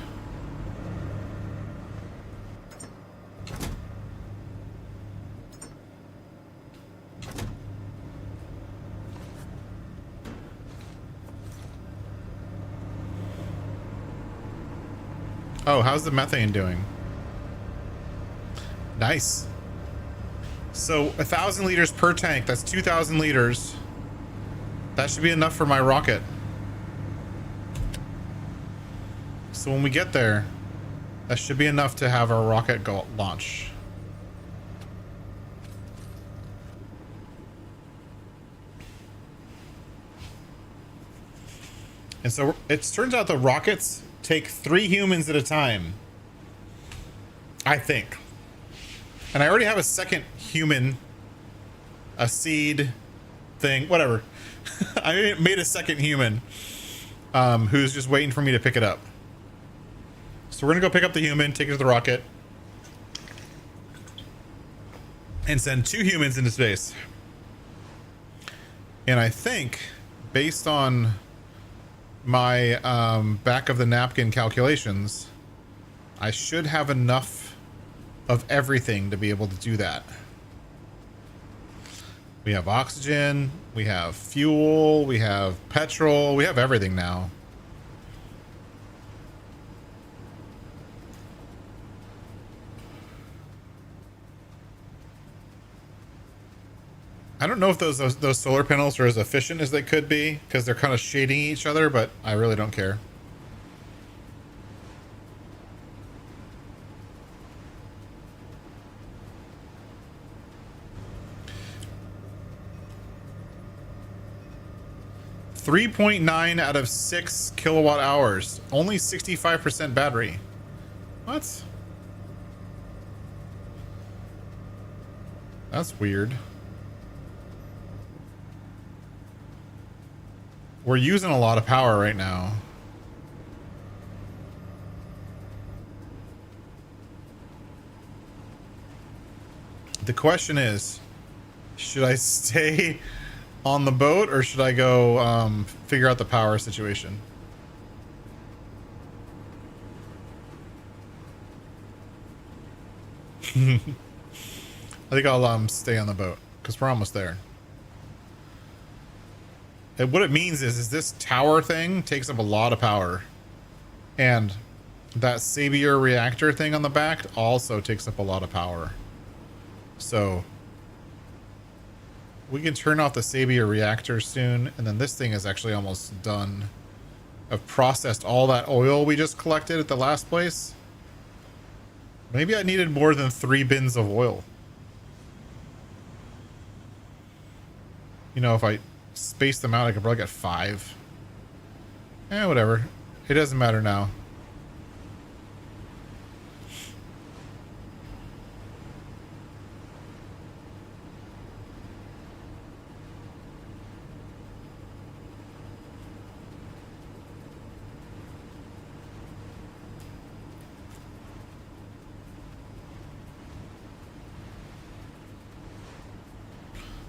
S1: Oh, how's the methane doing? Nice. So 1,000 liters per tank. That's 2,000 liters. That should be enough for my rocket. So when we get there, that should be enough to have our rocket go launch. And so it turns out the rockets take 3 humans at a time, I think. And I already have a second human, a seed thing, whatever. I made a second human who's just waiting for me to pick it up. So we're gonna go pick up the human, take it to the rocket, and send 2 humans into space. And I think, based on my back of the napkin calculations, I should have enough of everything to be able to do that. We have oxygen, we have fuel, we have petrol, we have everything now. I don't know if those solar panels are as efficient as they could be because they're kind of shading each other, but I really don't care. .9 out of 6 kilowatt hours. Only 65% battery. What? That's weird. We're using a lot of power right now. The question is, should I stay on the boat or should I go figure out the power situation? I think I'll stay on the boat because we're almost there. And what it means is this tower thing takes up a lot of power. And that Savior reactor thing on the back also takes up a lot of power. So we can turn off the Savior reactor soon. And then this thing is actually almost done. I've processed all that oil we just collected at the last place. Maybe I needed more than 3 bins of oil. You know, if I space them out, I could probably get 5. Whatever. It doesn't matter now.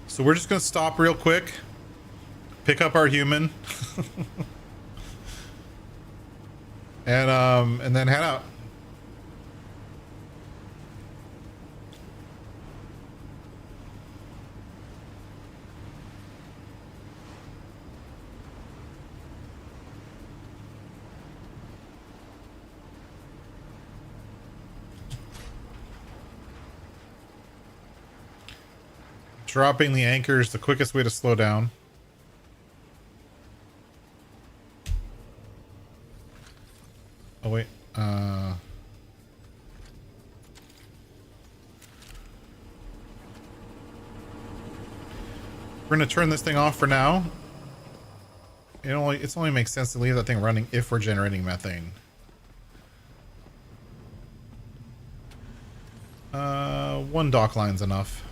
S1: So we're just going to stop real quick. Pick up our human. And then head out. Dropping the anchor is the quickest way to slow down. Oh, wait. We're going to turn this thing off for now. It only makes sense to leave that thing running if we're generating methane. One dock line's enough.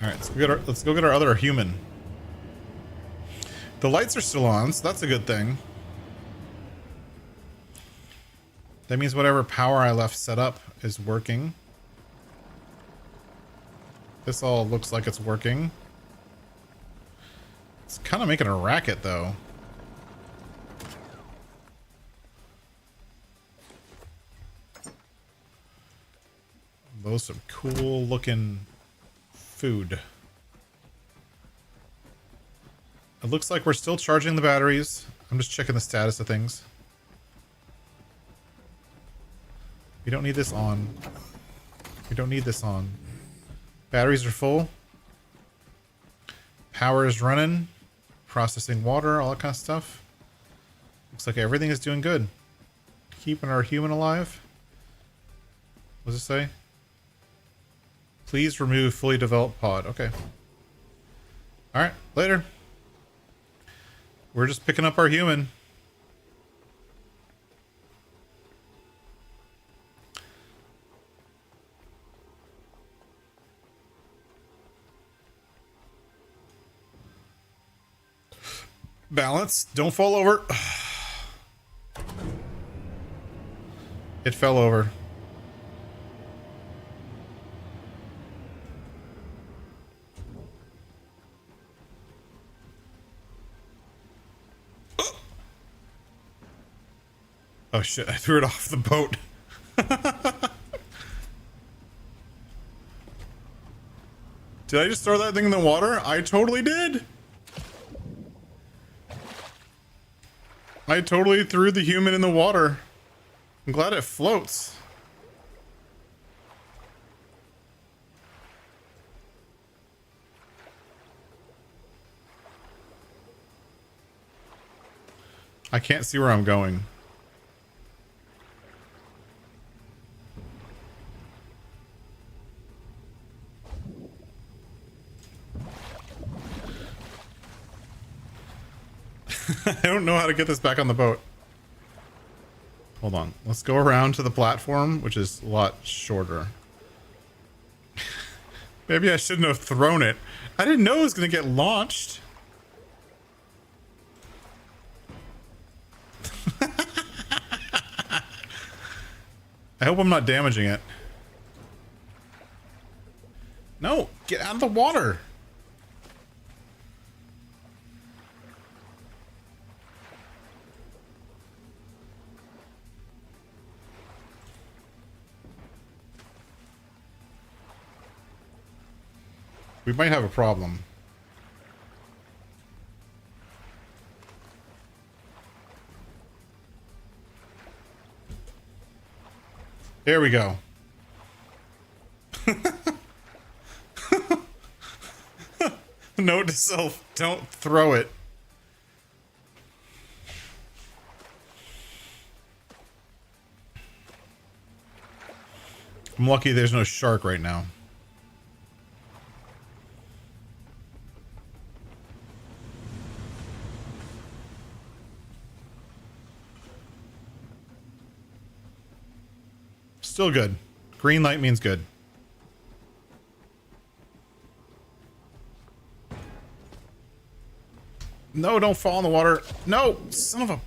S1: All right, let's go get our other human. The lights are still on, so that's a good thing. That means whatever power I left set up is working. This all looks like it's working. It's kind of making a racket, though. Those some cool looking food. It looks like we're still charging the batteries. I'm just checking the status of things. We don't need this on. We don't need this on. Batteries are full. Power is running. Processing water, all that kind of stuff. Looks like everything is doing good. Keeping our human alive. What does it say? Please remove fully developed pod. Okay. Alright, later. We're just picking up our human. Balance. Don't fall over. It fell over. Oh shit, I threw it off the boat. Did I just throw that thing in the water? I totally did. I totally threw the human in the water. I'm glad it floats. I can't see where I'm going. I don't know how to get this back on the boat. Hold on. Let's go around to the platform, which is a lot shorter. Maybe I shouldn't have thrown it. I didn't know it was going to get launched. I hope I'm not damaging it. No, get out of the water. We might have a problem. There we go. Note to self, don't throw it. I'm lucky there's no shark right now. Still good. Green light means good. No, don't fall in the water. No, son of a...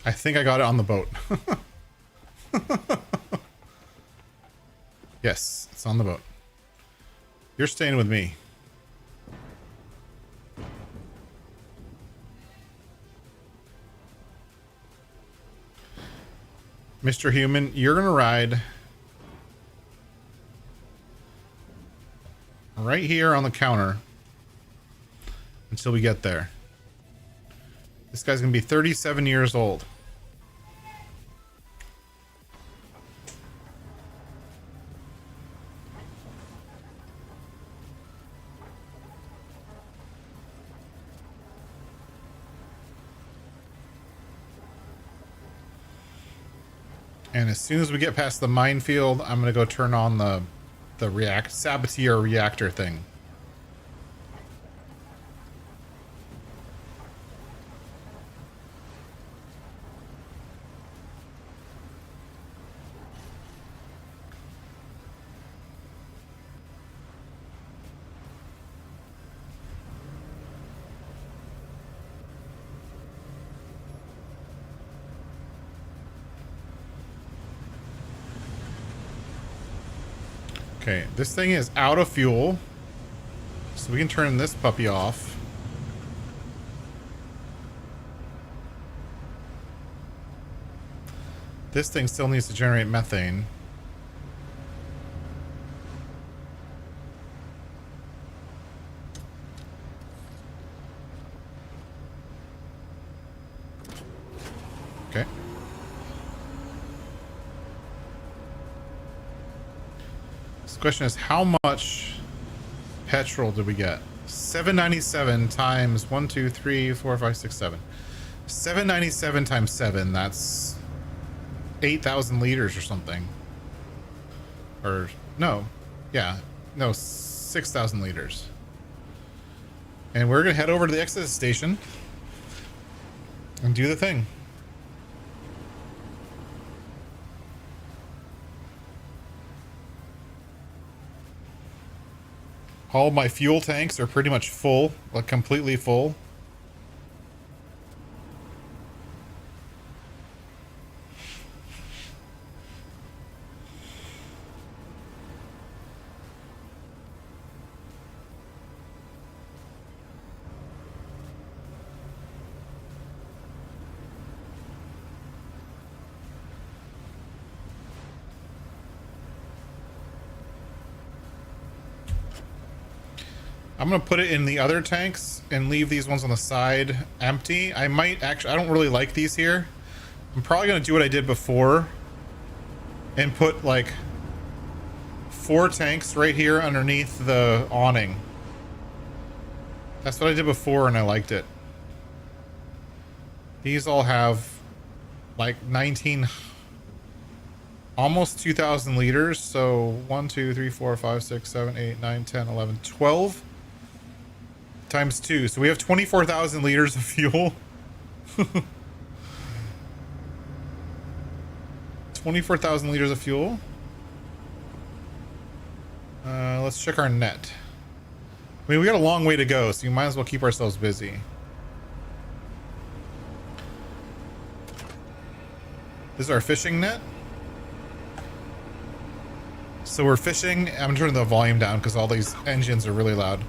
S1: I think I got it on the boat. Yes, it's on the boat. You're staying with me. Mr. Human, you're gonna ride right here on the counter until we get there. This guy's gonna be 37 years old. And as soon as we get past the minefield, I'm gonna go turn on the Sabatier reactor thing. Okay, this thing is out of fuel, so we can turn this puppy off. This thing still needs to generate methane. Okay. Question is, how much petrol did we get? 797 times 1, 2, 3, 4, 5, 6, 7. 797 times 7, that's 8,000 liters or something. Or, no. Yeah. No, 6,000 liters. And we're going to head over to the exit station and do the thing. All my fuel tanks are pretty much full, like completely full. I'm going to put it in the other tanks and leave these ones on the side empty. I might actually, I don't really like these here. I'm probably going to do what I did before and put like 4 tanks right here underneath the awning. That's what I did before and I liked it. These all have like 19, almost 2,000 liters. So 1, 2, 3, 4, 5, 6, 7, 8, 9, 10, 11, 12. Times 2, so we have 24,000 liters of fuel. 24,000 liters of fuel. Let's check our net. I mean, we got a long way to go, so you might as well keep ourselves busy. This is our fishing net. So we're fishing. I'm turning the volume down because all these engines are really loud.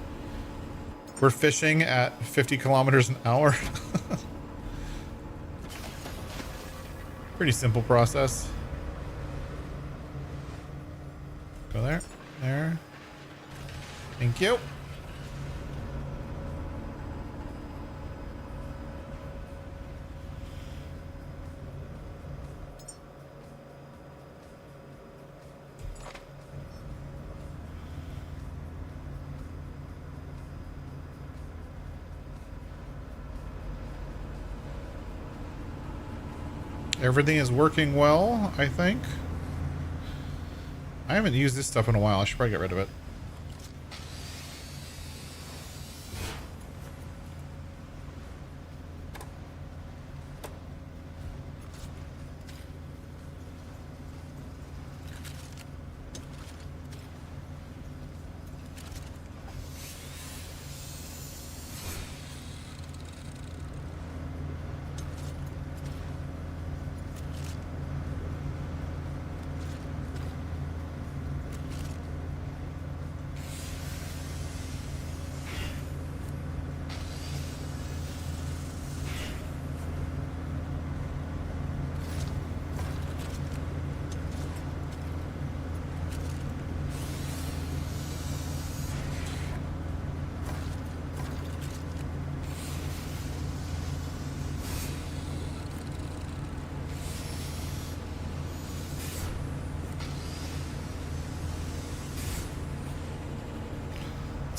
S1: We're fishing at 50 kilometers an hour. Pretty simple process. Go there. There. Thank you. Everything is working well, I think. I haven't used this stuff in a while. I should probably get rid of it.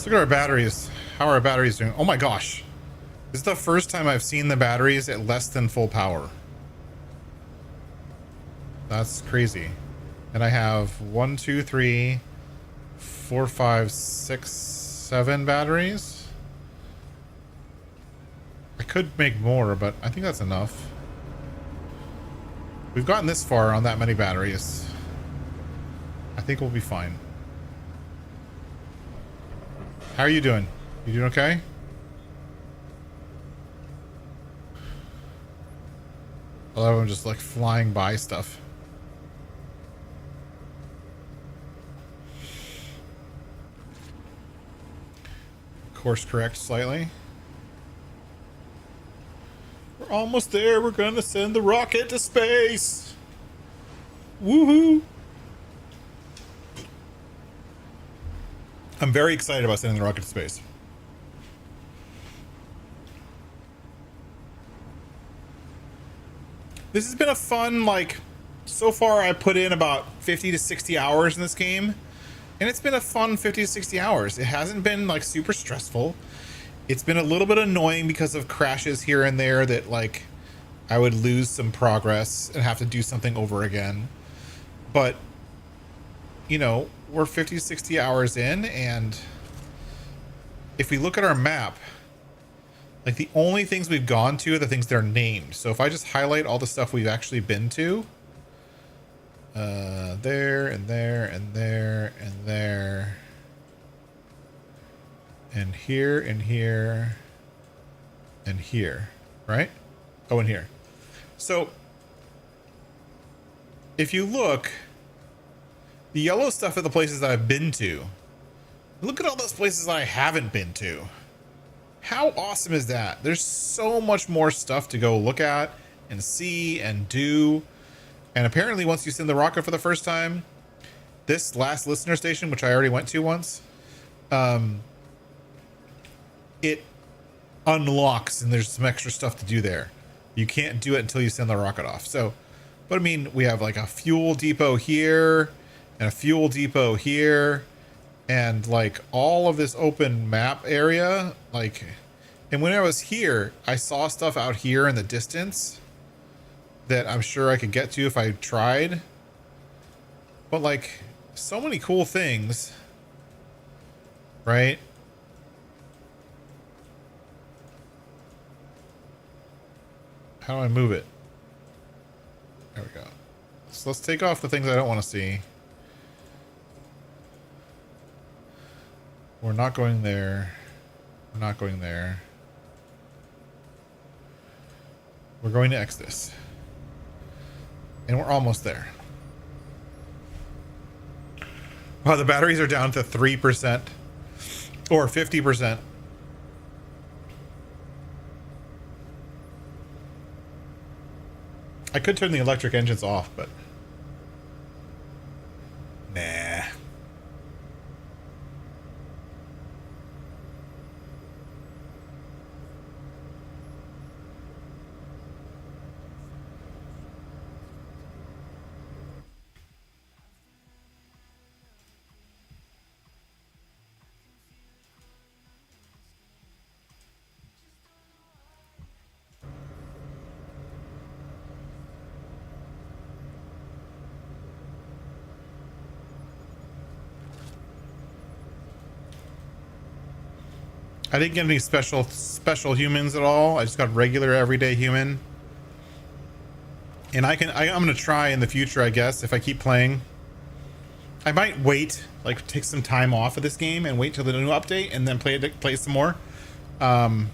S1: Let's look at our batteries. How are our batteries doing? Oh my gosh. This is the first time I've seen the batteries at less than full power. That's crazy. And I have 1, 2, 3, 4, 5, 6, 7 batteries. I could make more, but I think that's enough. We've gotten this far on that many batteries. I think we'll be fine. How are you doing? You doing okay? A lot of them just like flying by stuff. Course correct slightly. We're almost there. We're gonna send the rocket to space. Woohoo! I'm very excited about sending the rocket to space. This has been a fun, like, so far I put in about 50 to 60 hours in this game. And it's been a fun 50 to 60 hours. It hasn't been, like, super stressful. It's been a little bit annoying because of crashes here and there that, like, I would lose some progress and have to do something over again. But, you know, we're 50 to 60 hours in, and if we look at our map, like, the only things we've gone to are the things that are named. So if I just highlight all the stuff we've actually been to, there and there and there and there, and here and here and here, right? Oh, and here. So if you look, the yellow stuff are the places that I've been to. Look at all those places that I haven't been to. How awesome is that? There's so much more stuff to go look at and see and do. And apparently once you send the rocket for the first time, this last listener station, which I already went to once, it unlocks and there's some extra stuff to do there. You can't do it until you send the rocket off. So, but I mean, we have like a fuel depot here and a fuel depot here, and like all of this open map area, like, and when I was here, I saw stuff out here in the distance that I'm sure I could get to if I tried. But like, so many cool things, right? How do I move it? There we go. So let's take off the things I don't want to see. We're not going there. We're not going there. We're going to X this. And we're almost there. Wow, the batteries are down to 3% or 50%. I could turn the electric engines off, but nah. I didn't get any special humans at all. I just got regular everyday human. And I'm gonna try in the future, I guess, if I keep playing. I might wait, like take some time off of this game and wait till the new update and then play some more. To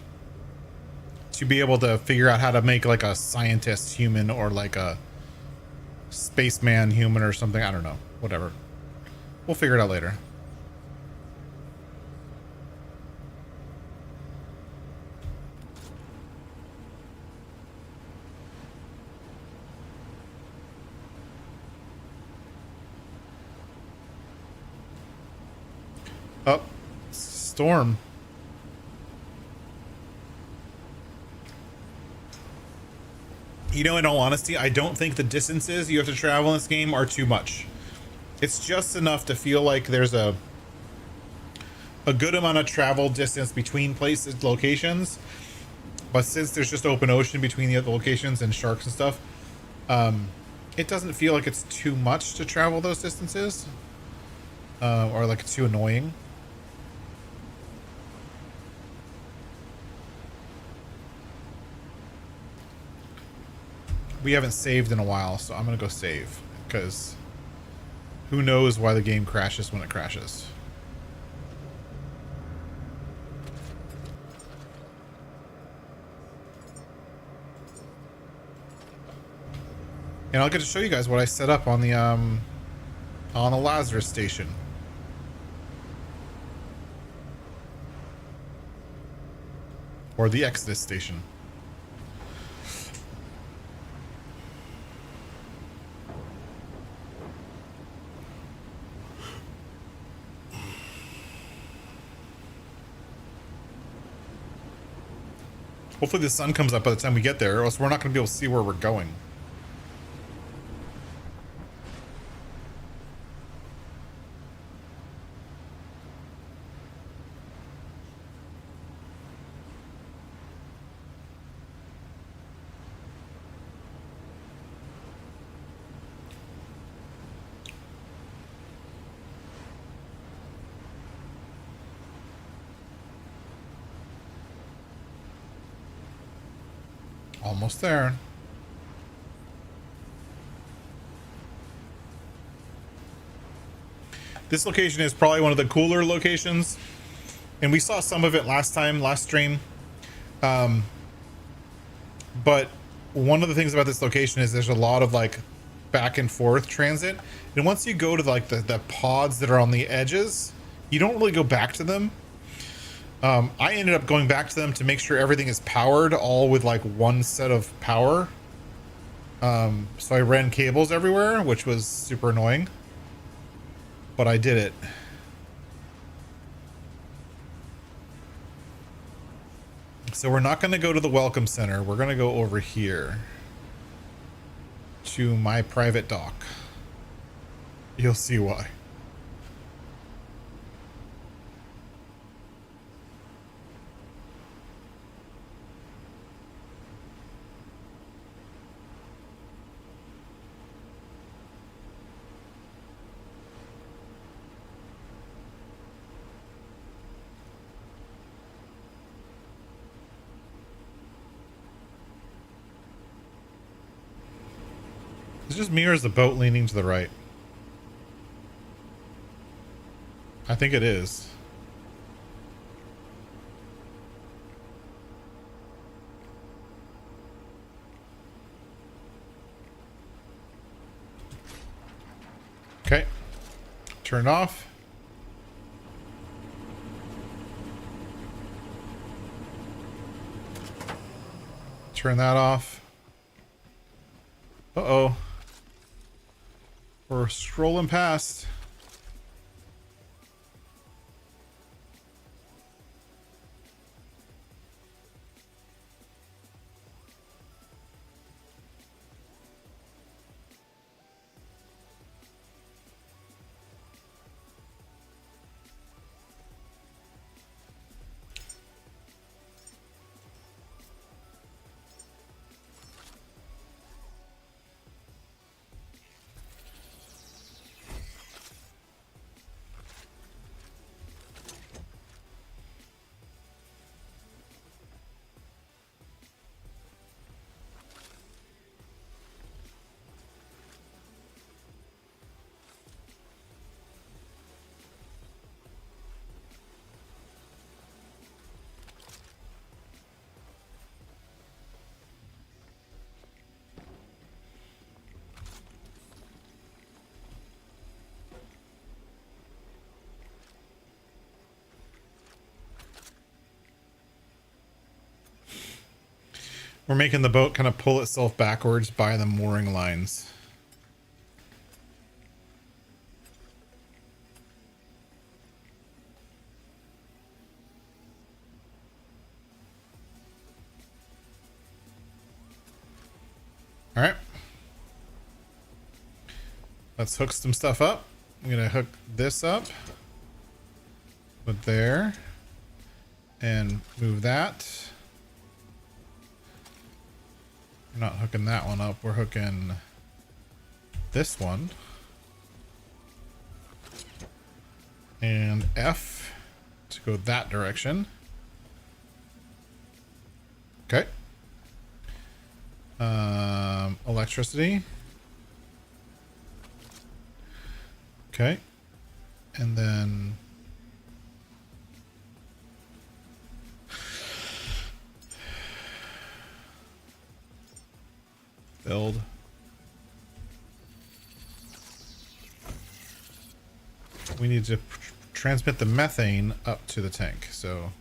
S1: be able to figure out how to make like a scientist human or like a spaceman human or something. I don't know. Whatever. We'll figure it out later. Oh, storm. You know, in all honesty, I don't think the distances you have to travel in this game are too much. It's just enough to feel like there's a a good amount of travel distance between places, locations. But since there's just open ocean between the other locations and sharks and stuff, it doesn't feel like it's too much to travel those distances, or like it's too annoying. We haven't saved in a while, so I'm gonna go save, because who knows why the game crashes when it crashes. And I'll get to show you guys what I set up on the Lazarus station. Or the Exodus station. Hopefully the sun comes up by the time we get there, or else we're not going to be able to see where we're going. Almost there. This location is probably one of the cooler locations, and we saw some of it last stream. But one of the things about this location is there's a lot of like back and forth transit, and once you go to like the pods that are on the edges, you don't really go back to them. I ended up going back to them to make sure everything is powered, all with like one set of power. So I ran cables everywhere, which was super annoying, but I did it. So we're not going to go to the Welcome Center. We're going to go over here to my private dock. You'll see why. Is it just me, or is the boat leaning to the right? I think it is. Okay. Turn it off. Turn that off. Uh-oh. We're strolling past. We're making the boat kind of pull itself backwards by the mooring lines. All right. Let's hook some stuff up. I'm going to hook this up Put there. And move that. We're not hooking that one up. We're hooking this one. And F to go that direction. Okay. Electricity. Okay. And then build. We need to transmit the methane up to the tank. So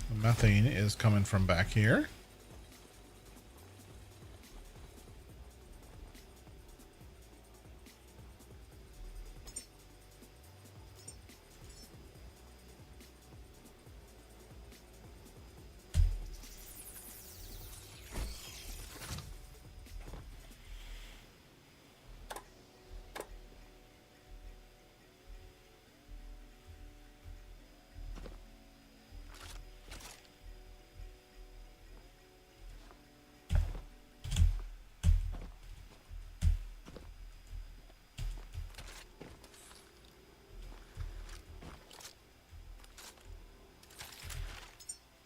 S1: the methane is coming from back here.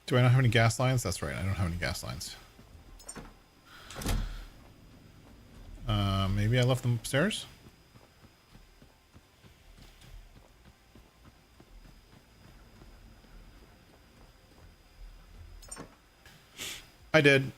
S1: Do I not have any gas lines? That's right, I don't have any gas lines. Maybe I left them upstairs? I did.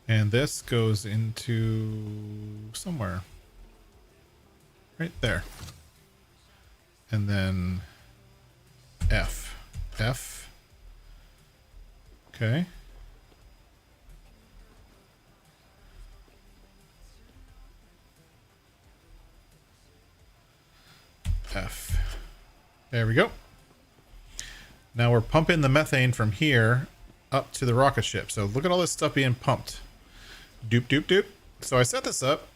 S1: And this goes into somewhere. Right there. And then F. F. Okay. F. There we go. Now we're pumping the methane from here up to the rocket ship. So look at all this stuff being pumped. Doop, doop, doop. So I set this up.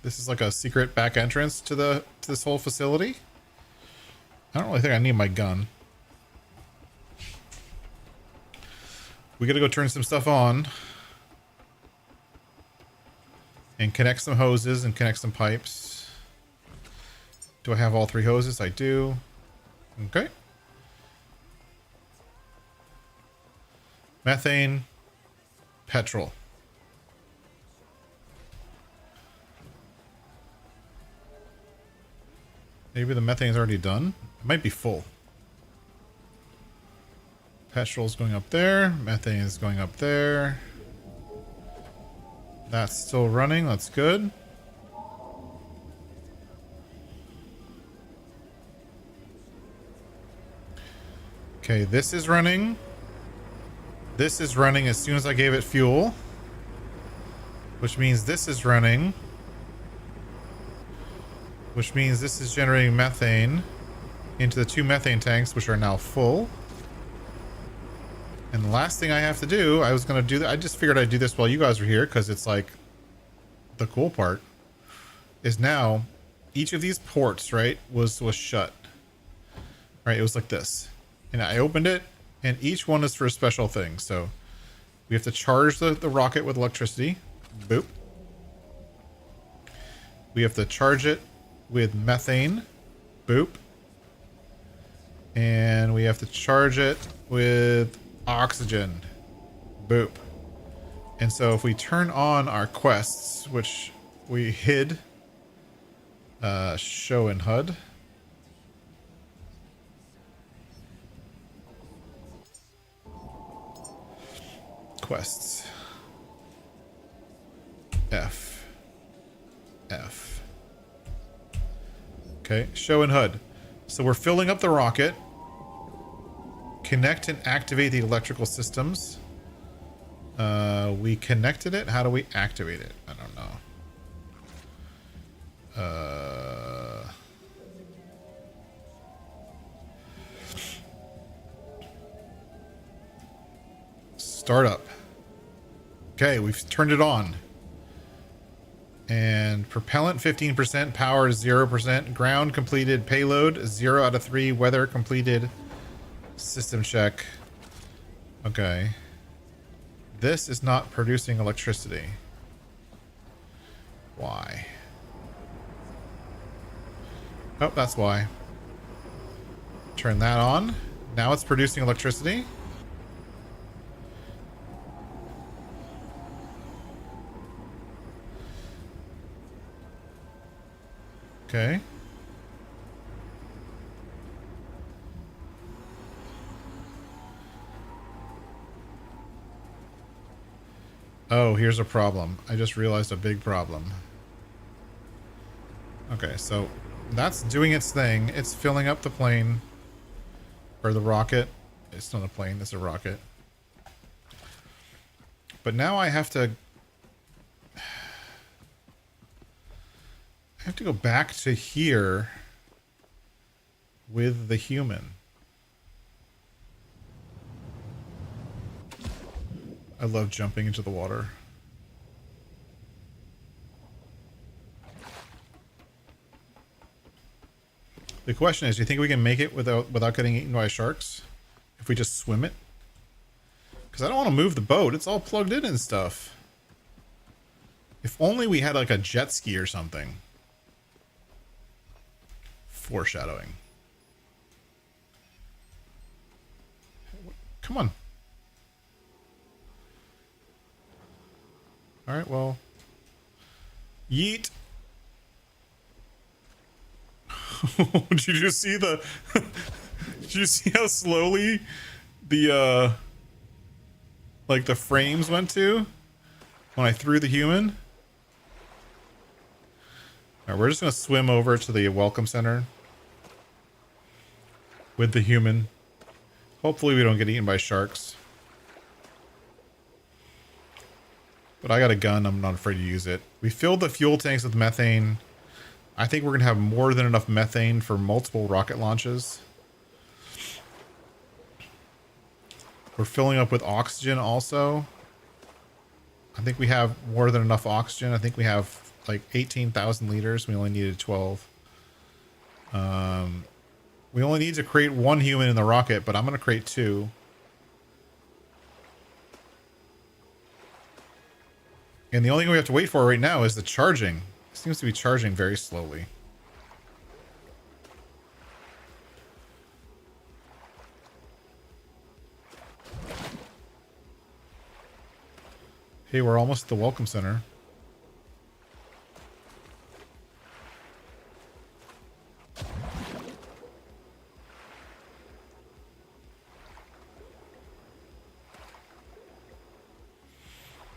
S1: This is like a secret back entrance to this whole facility. I don't really think I need my gun. We gotta go turn some stuff on. And connect some hoses and connect some pipes. Do I have all 3 hoses? I do. Okay. Methane. Petrol. Maybe the methane's already done. It might be full. Petrol's going up there. Methane is going up there. That's still running. That's good. Okay, this is running. This is running as soon as I gave it fuel. Which means this is running. Which means this is generating methane into the 2 methane tanks, which are now full. And the last thing I have to do, I was going to do that. I just figured I'd do this while you guys were here because it's like the cool part is now each of these ports, right, was shut. Right, it was like this. And I opened it and each one is for a special thing. So we have to charge the rocket with electricity. Boop. We have to charge it with methane. Boop. And we have to charge it with oxygen. Boop. And so if we turn on our quests, which we hid, show in HUD. Quests. F. F. Okay, show in HUD. So we're filling up the rocket. Connect and activate the electrical systems. We connected it. How do we activate it? I don't know. Startup. Okay, we've turned it on. And propellant 15%, power 0%, ground completed, payload 0 out of 3, weather completed, system check. Okay. This is not producing electricity. Why? Oh, that's why. Turn that on. Now it's producing electricity. Okay. Oh, here's a problem. I just realized a big problem. Okay, so that's doing its thing. It's filling up the plane. Or the rocket. It's not a plane, it's a rocket. But now I have to go back to here with the human. I love jumping into the water. The question is, do you think we can make it without getting eaten by sharks? If we just swim it? Because I don't want to move the boat. It's all plugged in and stuff. If only we had like a jet ski or something. Foreshadowing. Come on. Alright, well. Yeet. Did you just see the... Did you see how slowly the, like the frames went to when I threw the human? Alright, we're just gonna swim over to the welcome center with the human. Hopefully we don't get eaten by sharks. But I got a gun, I'm not afraid to use it. We filled the fuel tanks with methane. I think we're gonna have more than enough methane for multiple rocket launches. We're filling up with oxygen also. I think we have more than enough oxygen. I think we have like 18,000 liters. We only needed 12. We only need to create one human in the rocket, but I'm going to create 2. And the only thing we have to wait for right now is the charging. It seems to be charging very slowly. Hey, we're almost at the welcome center.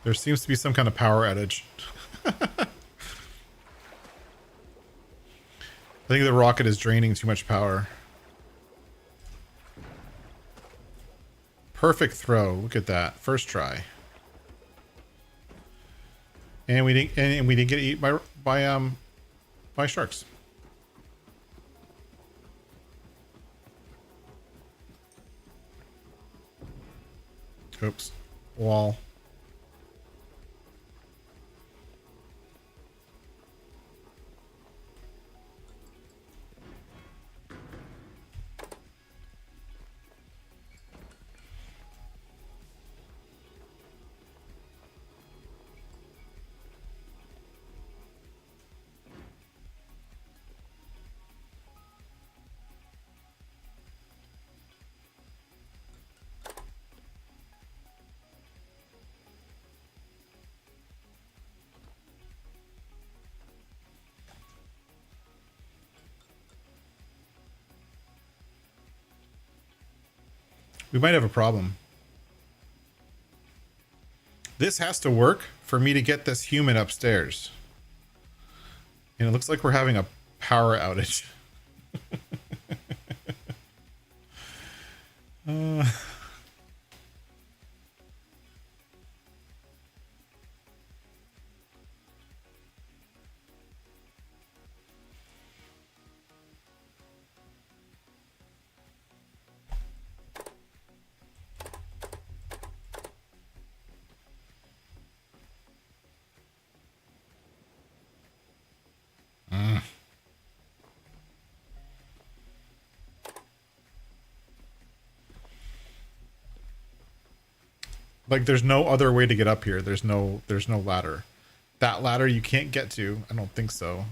S1: There seems to be some kind of power outage. I think the rocket is draining too much power. Perfect throw. Look at that. First try. And we didn't get eaten by sharks. Oops. Wall. We might have a problem. This has to work for me to get this human upstairs. And it looks like we're having a power outage. Like there's no other way to get up here. There's no ladder. That ladder you can't get to. I don't think so.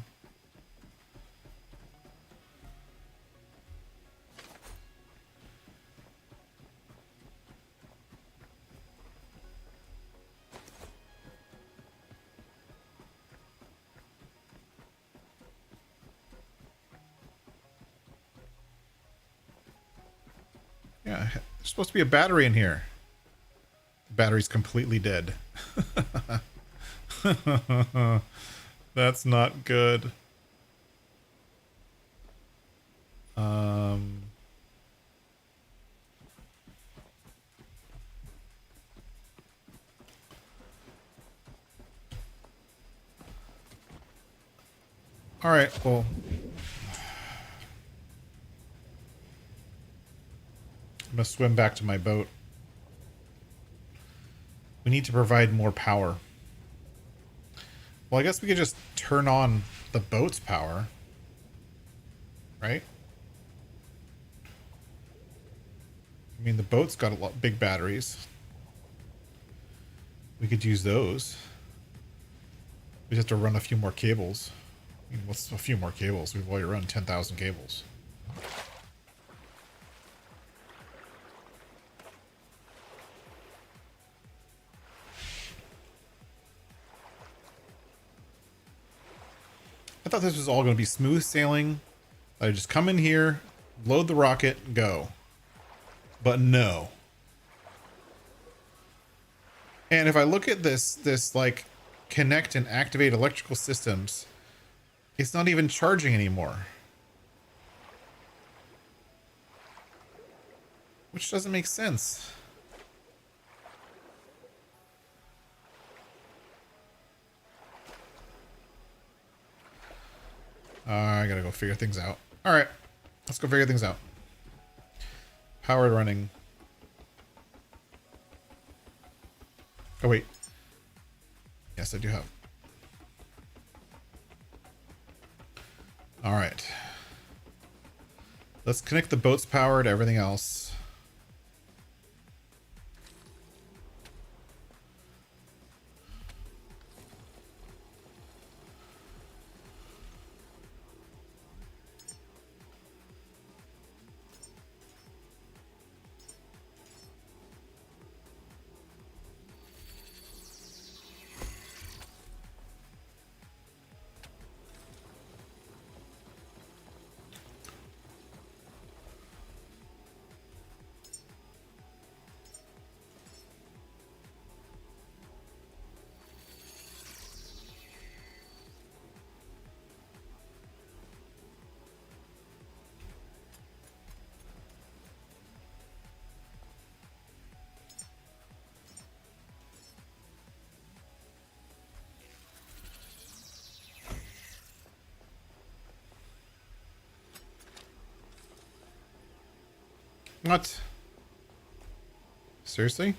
S1: Yeah, there's supposed to be a battery in here. The battery's completely dead. That's not good. All right, well, I'm gonna swim back to my boat. We need to provide more power. Well, I guess we could just turn on the boat's power, right? I mean, the boat's got a lot big batteries. We could use those. We just have to run a few more cables. I mean, what's a few more cables? We've already run 10,000 cables. I thought this was all going to be smooth sailing. I just come in here, load the rocket, go. But no. And if I look at this like connect and activate electrical systems, it's not even charging anymore. Which doesn't make sense. I gotta go figure things out. All right, let's go figure things out. Powered running. Oh, wait. Yes, I do have. All right. Let's connect the boat's power to everything else. What? Seriously?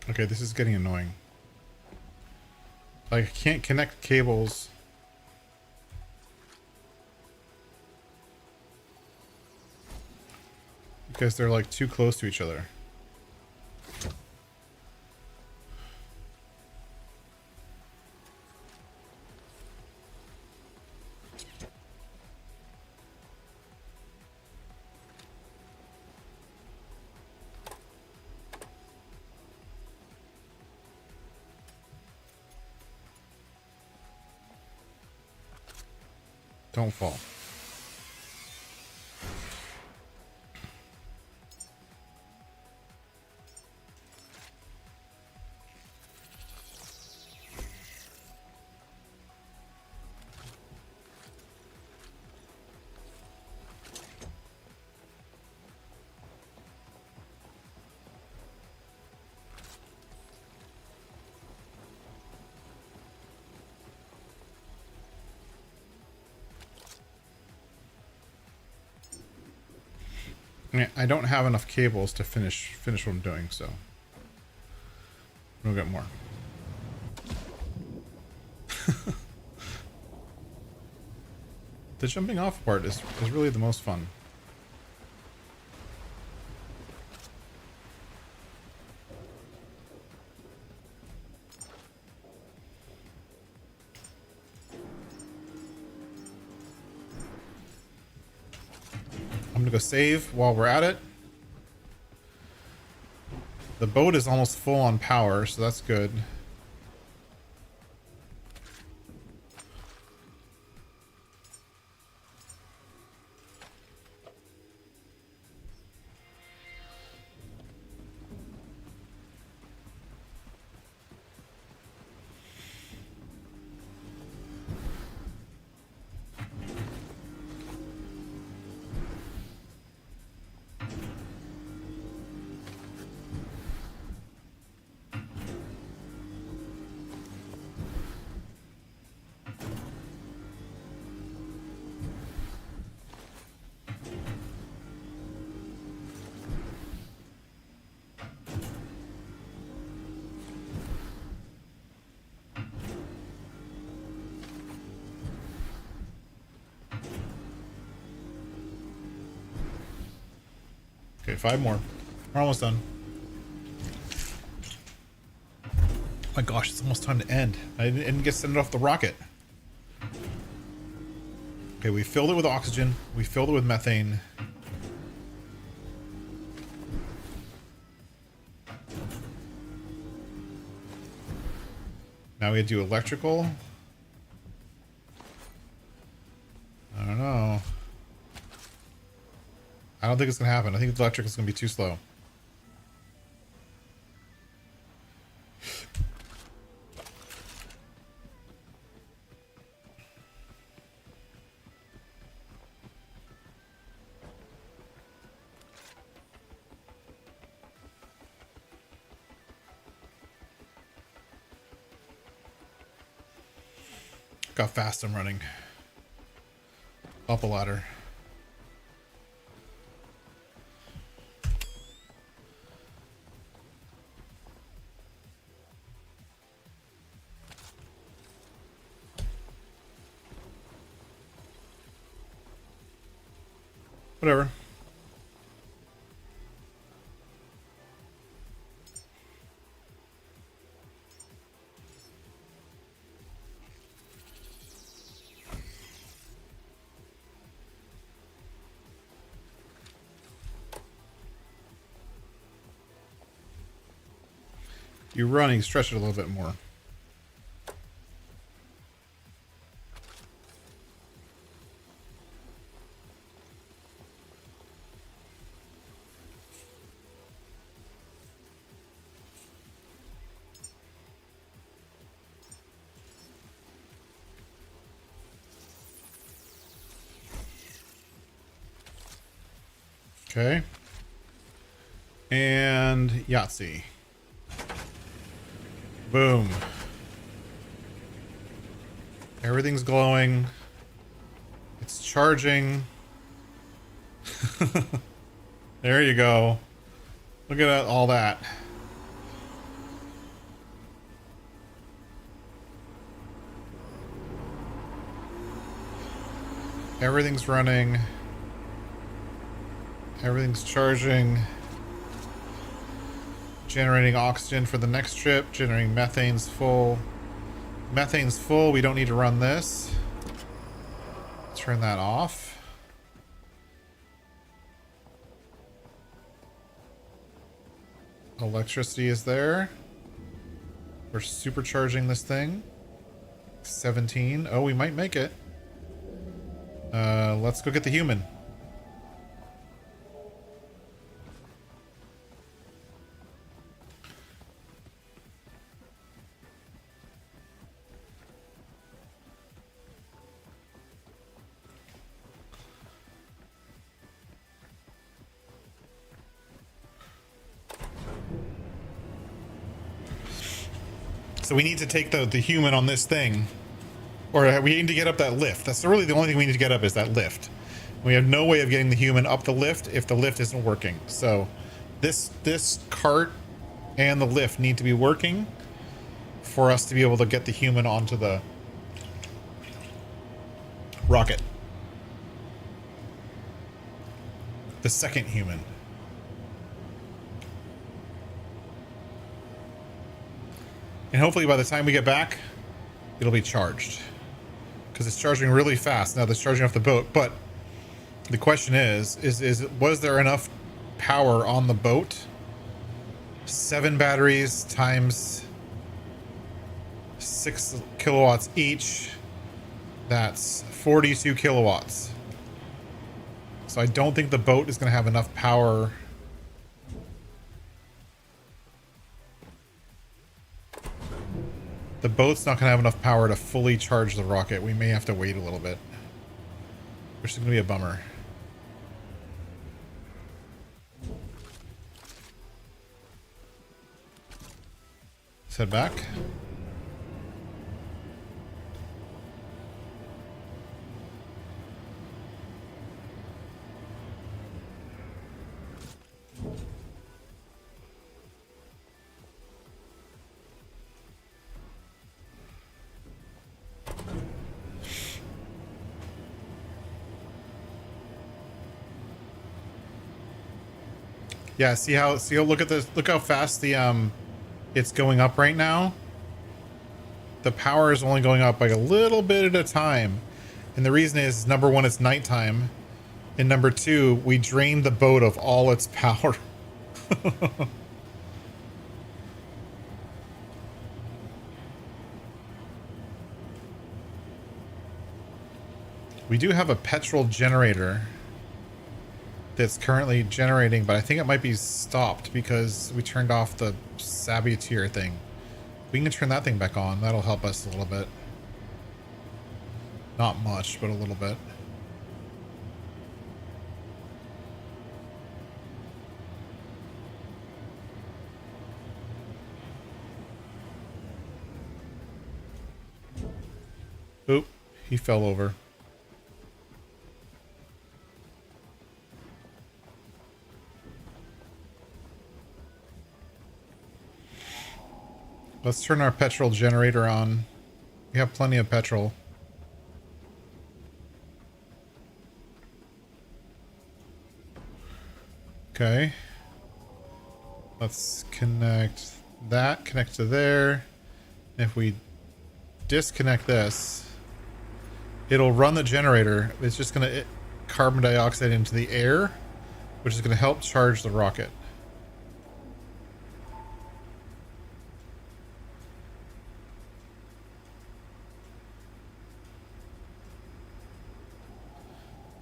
S1: Okay, this is getting annoying. Like, I can't connect cables. Because they're like too close to each other. Don't fall. I don't have enough cables to finish what I'm doing, so we'll get more. The jumping off part is really the most fun. I'm gonna go save while we're at it. The boat is almost full on power, so that's good. Okay, 5 more. We're almost done. Oh my gosh, it's almost time to end. I didn't get sent off the rocket. Okay, we filled it with oxygen. We filled it with methane. Now we do electrical. I don't know. I don't think it's gonna happen. I think the electric is gonna be too slow. Look how fast I'm running. Up a ladder. Whatever. You're running, stretch it a little bit more. Okay. And Yahtzee. Boom. Everything's glowing. It's charging. There you go. Look at all that. Everything's running. Everything's charging. Generating oxygen for the next trip. Generating methane's full. Methane's full. We don't need to run this. Turn that off. Electricity is there. We're supercharging this thing. 17. Oh, we might make it. Let's go get the human. So we need to take the human on this thing. Or we need to get up that lift. That's really the only thing we need to get up is that lift. We have no way of getting the human up the lift if the lift isn't working. So this cart and the lift need to be working for us to be able to get the human onto the rocket. The second human. And hopefully by the time we get back, it'll be charged. Because it's charging really fast now that it's charging off the boat. But the question is was there enough power on the boat? 7 batteries times 6 kilowatts each. That's 42 kilowatts. So I don't think the boat is going to have enough power. The boat's not going to have enough power to fully charge the rocket. We may have to wait a little bit, which is going to be a bummer. Let's head back. Yeah, see how look at this, look how fast the it's going up right now. The power is only going up like a little bit at a time. And the reason is, number one, it's nighttime. And number two, we drained the boat of all its power. We do have a petrol generator that's currently generating, but I think it might be stopped because we turned off the saboteur thing. We can turn that thing back on. That'll help us a little bit. Not much, but a little bit. Oop, he fell over. Let's turn our petrol generator on. We have plenty of petrol. Okay. Let's connect that, connect to there. If we disconnect this, it'll run the generator. It's just going to carbon dioxide into the air, which is going to help charge the rocket.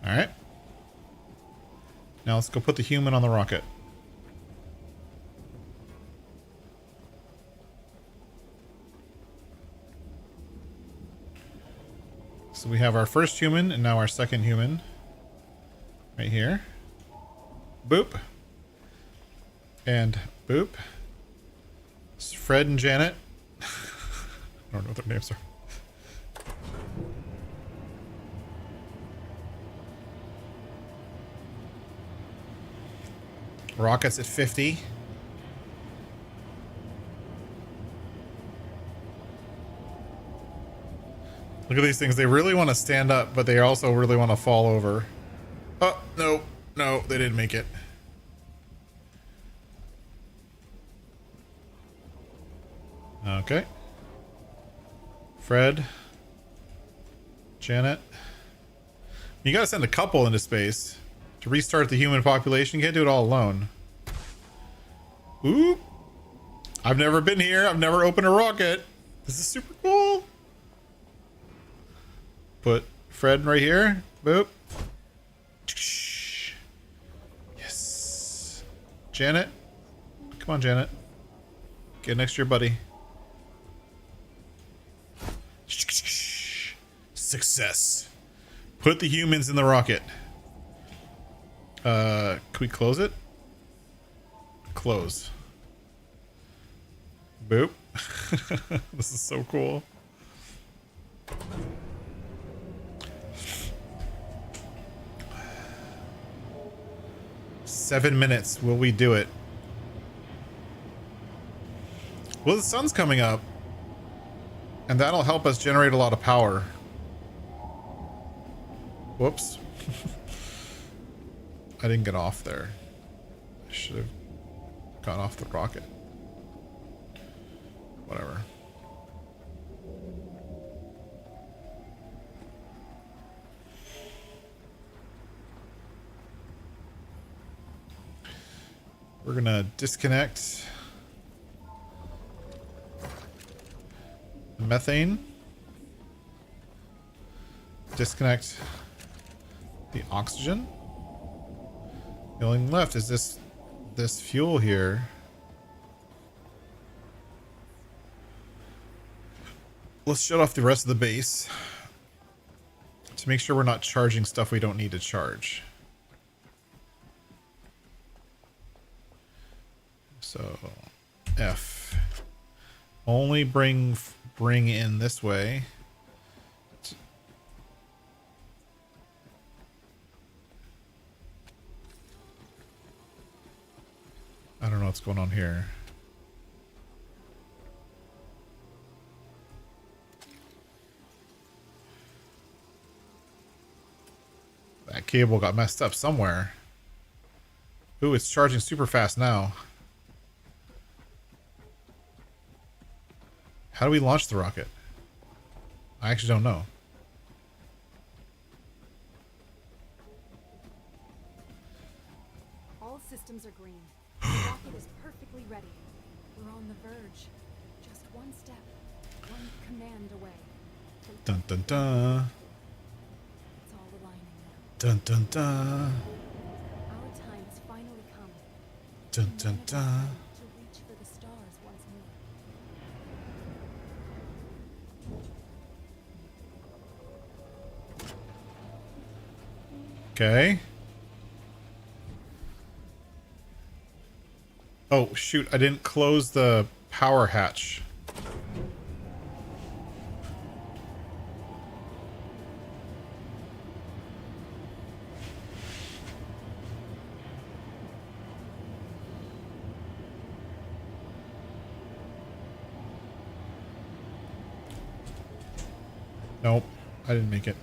S1: All right. Now let's go put the human on the rocket. So we have our first human and now our second human right here. Boop. And boop. It's Fred and Janet. I don't know what their names are. Rockets at 50. Look at these things. They really want to stand up, but they also really want to fall over. Oh, no. No, they didn't make it. Okay. Fred. Janet. You gotta send a couple into space to restart the human population. You can't do it all alone. Ooh. I've never been here. I've never opened a rocket. This is super cool. Put Fred right here. Boop. Yes. Janet. Come on, Janet. Get next to your buddy. Success. Put the humans in the rocket. Can we close it? Close. Boop. This is so cool. "7 minutes. Will we do it?" Well, the sun's coming up, and that'll help us generate a lot of power. Whoops. I didn't get off there. I should have gone off the rocket. Whatever. We're gonna disconnect the methane. Disconnect the oxygen. The only thing left is this fuel here. Let's shut off the rest of the base to make sure we're not charging stuff we don't need to charge. So F. Only bring in this way. I don't know what's going on here. That cable got messed up somewhere. Ooh, it's charging super fast now. How do we launch the rocket? I actually don't know.
S2: All systems are green. The rocket is perfectly ready. We're on the verge. Just one step, one command away.
S1: Dun dun dun.
S2: It's all aligning now.
S1: Dun dun dun.
S2: Our time has finally come.
S1: Dun dun dun.
S2: To reach for the stars once more.
S1: Okay. Oh, shoot. I didn't close the power hatch. Nope. I didn't make it.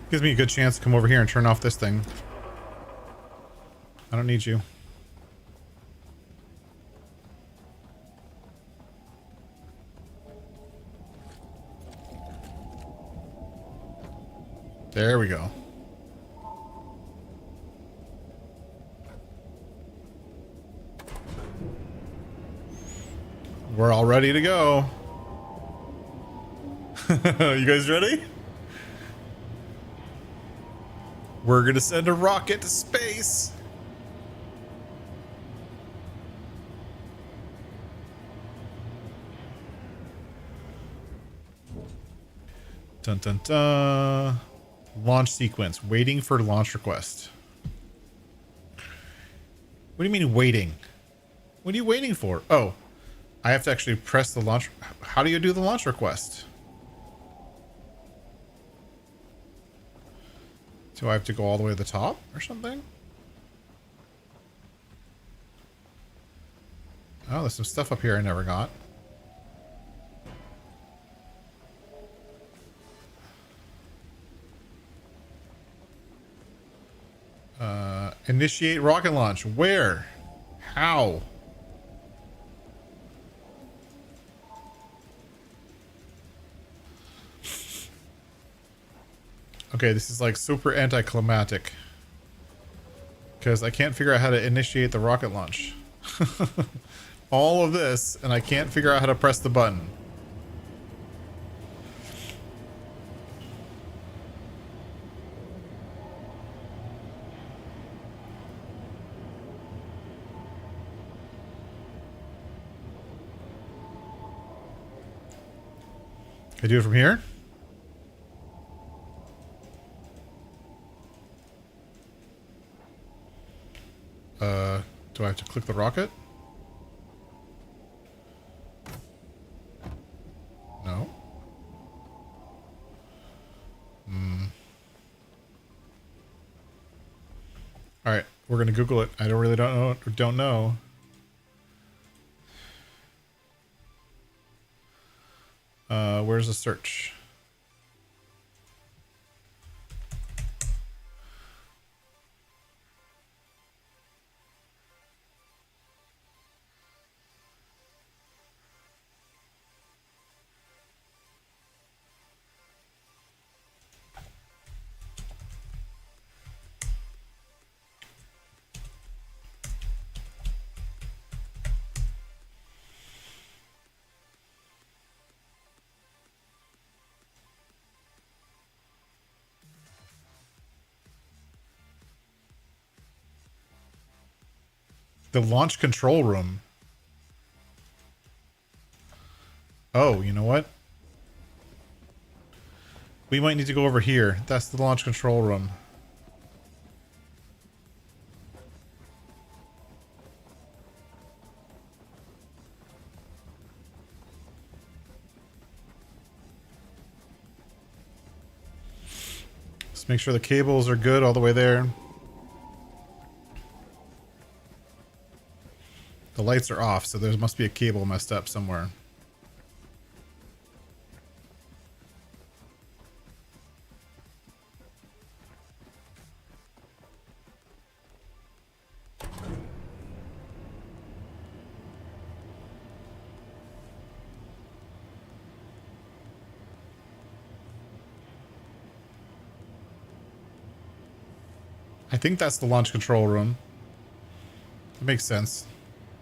S1: Gives me a good chance to come over here and turn off this thing. I don't need you. There we go. We're all ready to go. You guys ready? We're gonna send a rocket to space. Dun dun dun. Launch sequence. Waiting for launch request. What do you mean waiting? What are you waiting for? Oh, I have to actually press the launch. How do you do the launch request? Do I have to go all the way to the top or something? Oh, there's some stuff up here I never got. Initiate rocket launch. Where? How? Okay, this is like super anticlimactic. Because I can't figure out how to initiate the rocket launch. All of this, and I can't figure out how to press the button. Can I do it from here? Do I have to click the rocket? No. All right, we're gonna Google it. I don't know. Where's the search? The launch control room. Oh, you know what? We might need to go over here. That's the launch control room. Let's make sure the cables are good all the way there. The lights are off, so there must be a cable messed up somewhere. I think that's the launch control room. It makes sense.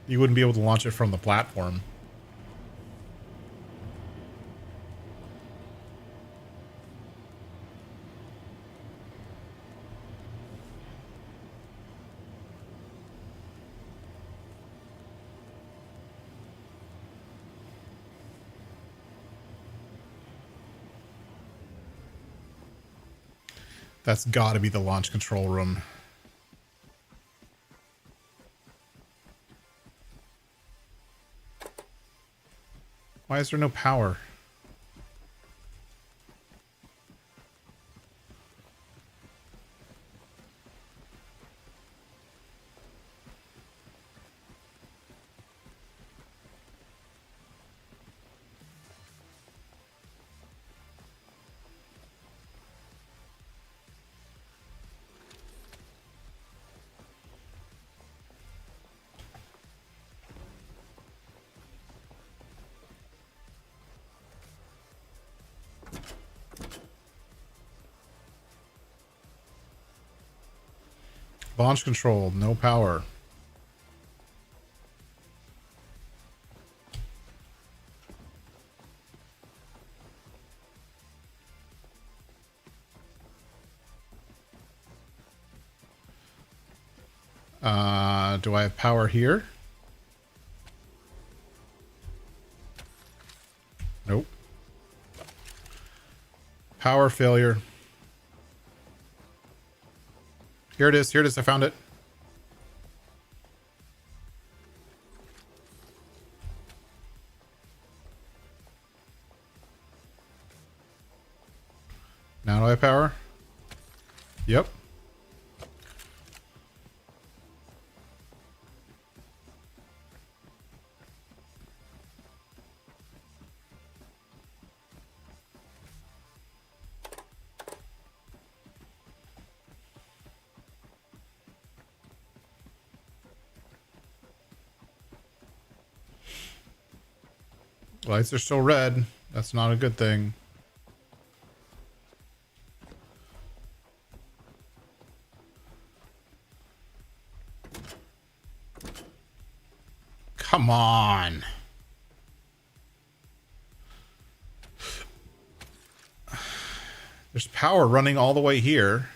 S1: You wouldn't be able to launch it from the platform. That's gotta be the launch control room. Why is there no power? Launch control, no power. Do I have power here? Nope. Power failure. Here it is. Here it is. I found it. Now do I have power? Yep. Lights are still red. That's not a good thing. Come on. There's power running all the way here.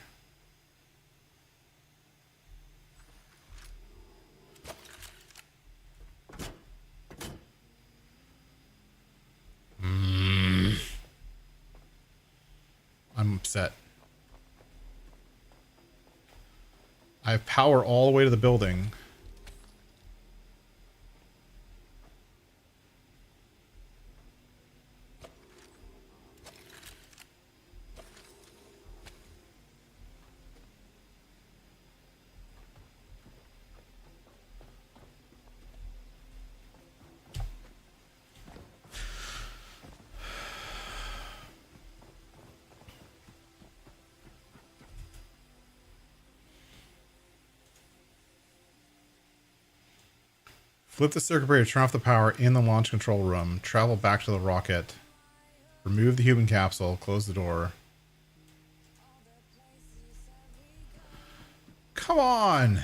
S1: I'm upset. I have power all the way to the building. Flip the circuit breaker, turn off the power in the launch control room. Travel back to the rocket. Remove the human capsule. Close the door. Come on!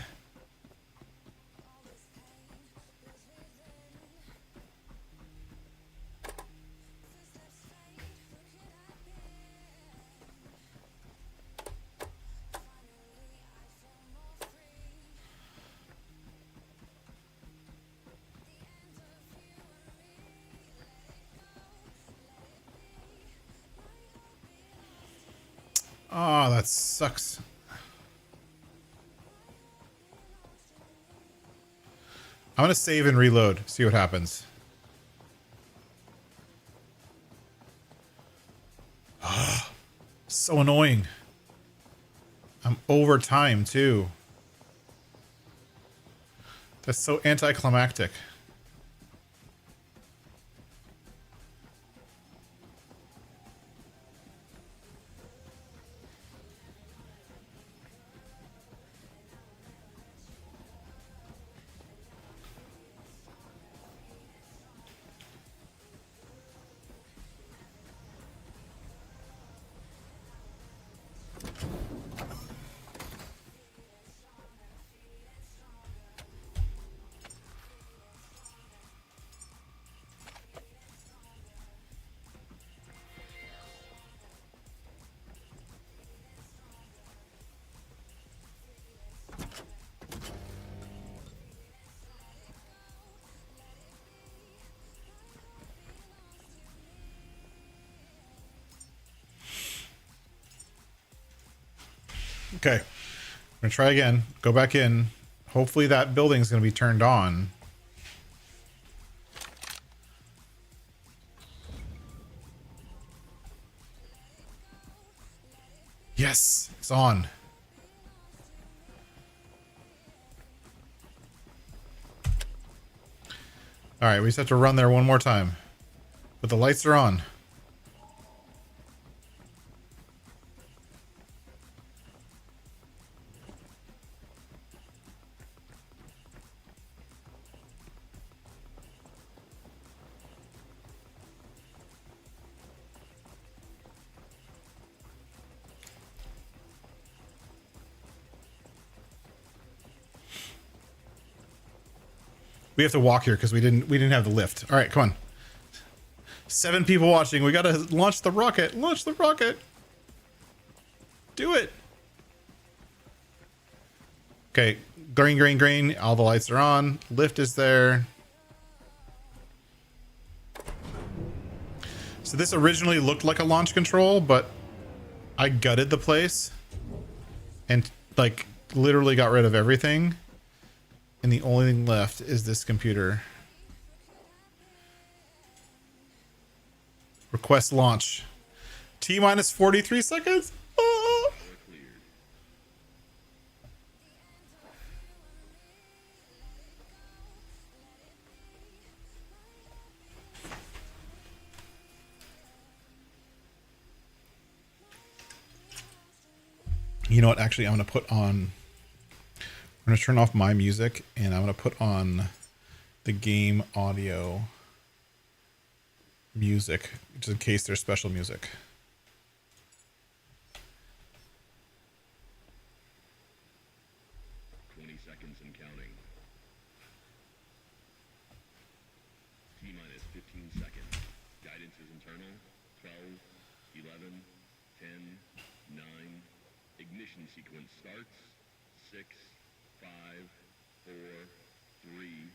S1: Oh, that sucks. I'm going to save and reload. See what happens. So annoying. I'm over time, too. That's so anticlimactic. Okay. I'm going to try again. Go back in. Hopefully that building's going to be turned on. Yes, it's on. All right, we just have to run there one more time. But the lights are on. We have to walk here because we didn't have the lift. All right, come on. 7 people watching. We gotta launch the rocket. Launch the rocket. Do it. Okay, green, green, green. All the lights are on. Lift is there. So this originally looked like a launch control, but I gutted the place and like literally got rid of everything. And the only thing left is this computer. Request launch. T minus 43 seconds. Oh. You know what? Actually, I'm going to put on... I'm going to turn off my music, and I'm going to put on the game audio music, just in case there's special music.
S3: is internal. 12, 11, 10, 9. Ignition sequence starts. 6, 5, 4, 3,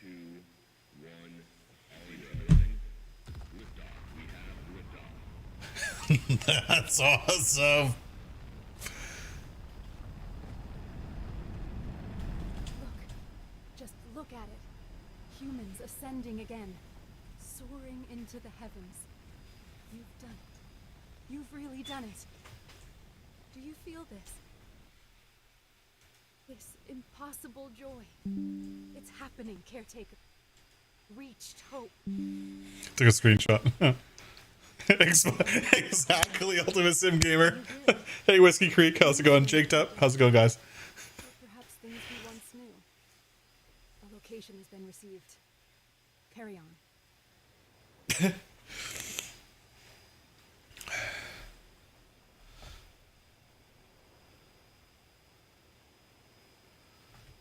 S3: 2, 1. All engine running. Liftoff. We have liftoff.
S1: That's awesome.
S2: Look. Just look at it. Humans ascending again. Soaring into the heavens. You've done it. You've really done it. Do you feel this? This impossible joy. It's happening, caretaker. Reached hope.
S1: Took a screenshot. Exactly, Ultimate Sim Gamer. Hey, Whiskey Creek, how's it going? Jaked up, how's it going, guys?
S2: Or perhaps things we once knew. A location has been received. Carry on.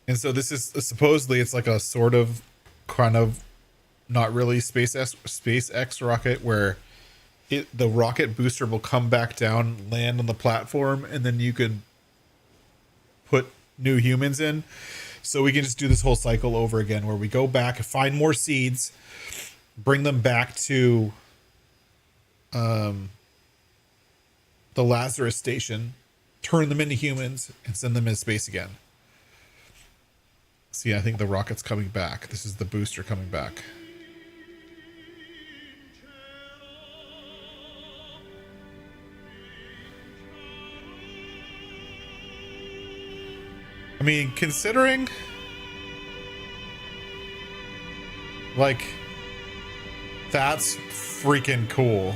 S1: And so this is supposedly it's like a sort of kind of not really SpaceX rocket where the rocket booster will come back down, land on the platform, and then you could put new humans in. So we can just do this whole cycle over again where we go back, find more seeds, bring them back to the Lazarus station, turn them into humans, and send them in space again. See, I think the rocket's coming back. This is the booster coming back. I mean, considering like that's freaking cool,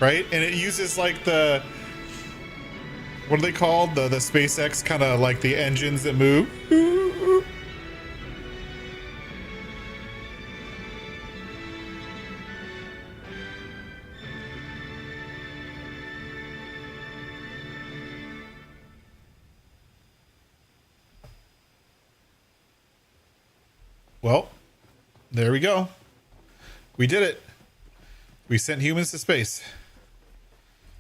S1: right? And it uses like the what are they called? The SpaceX kind of like the engines that move. Well, there we go. We did it. We sent humans to space.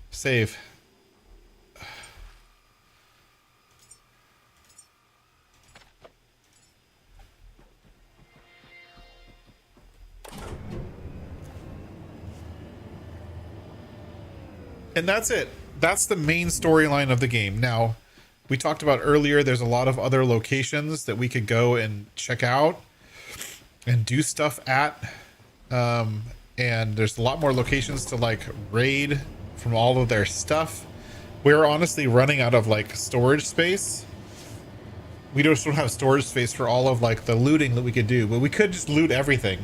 S1: Save. And that's it. That's the main storyline of the game. Now, we talked about earlier, there's a lot of other locations that we could go and check out and do stuff at. And there's a lot more locations to like raid from all of their stuff. We're honestly running out of like storage space. We just don't have storage space for all of like the looting that we could do, but we could just loot everything.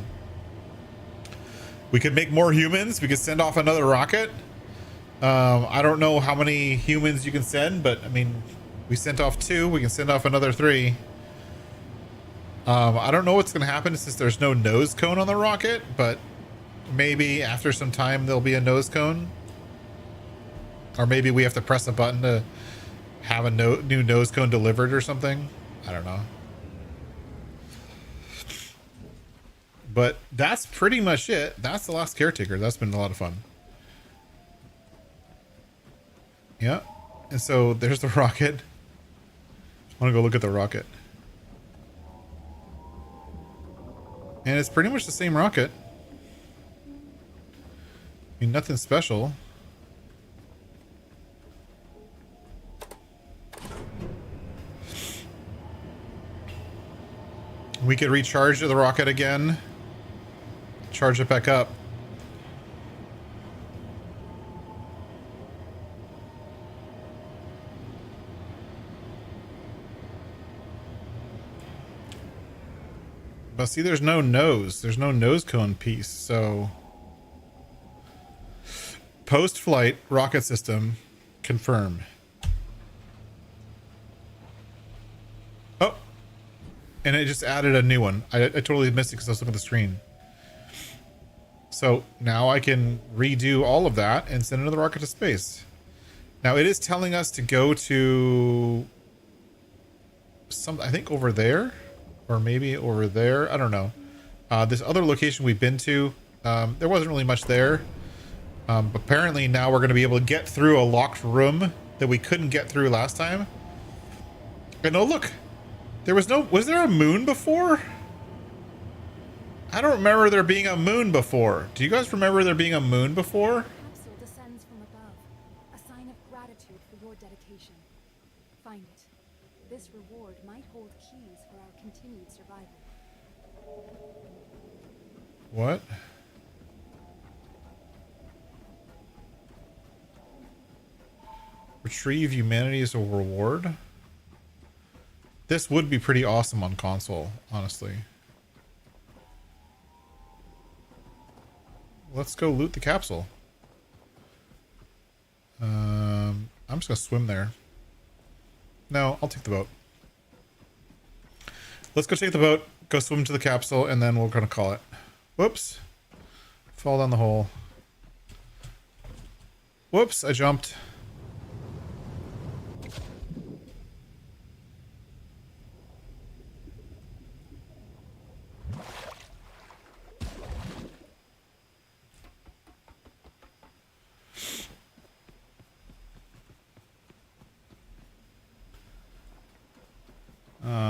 S1: We could make more humans. We could send off another rocket. I don't know how many humans you can send, but I mean, we sent off 2. We can send off another 3. I don't know what's going to happen since there's no nose cone on the rocket, but maybe after some time there'll be a nose cone. Or maybe we have to press a button to have a new nose cone delivered or something. I don't know. But that's pretty much it. That's the last caretaker. That's been a lot of fun. Yeah. And so there's the rocket. I want to go look at the rocket. And it's pretty much the same rocket. I mean, nothing special. We could recharge the rocket again. Charge it back up. But see, there's no nose. There's no nose cone piece, so... Post-flight rocket system confirm. Oh! And it just added a new one. I totally missed it because I was looking at the screen. So now I can redo all of that and send another rocket to space. Now it is telling us to go to... I think over there. Or maybe over there. I don't know. This other location we've been to, There wasn't really much there. Apparently now we're going to be able to get through a locked room that we couldn't get through last time. And oh look, was there a moon before? I don't remember there being a moon before. Do you guys remember there being a moon before?
S2: Capsule descends from above, a sign of gratitude for your dedication. Find it. This reward might hold keys for our continued survival.
S1: What? Retrieve humanity as a reward? This would be pretty awesome on console, honestly. Let's go loot the capsule. I'm just gonna swim there. No, I'll take the boat. Let's go take the boat, go swim to the capsule, and then we're gonna call it. Whoops. Fall down the hole. Whoops, I jumped.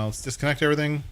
S1: Let's disconnect everything.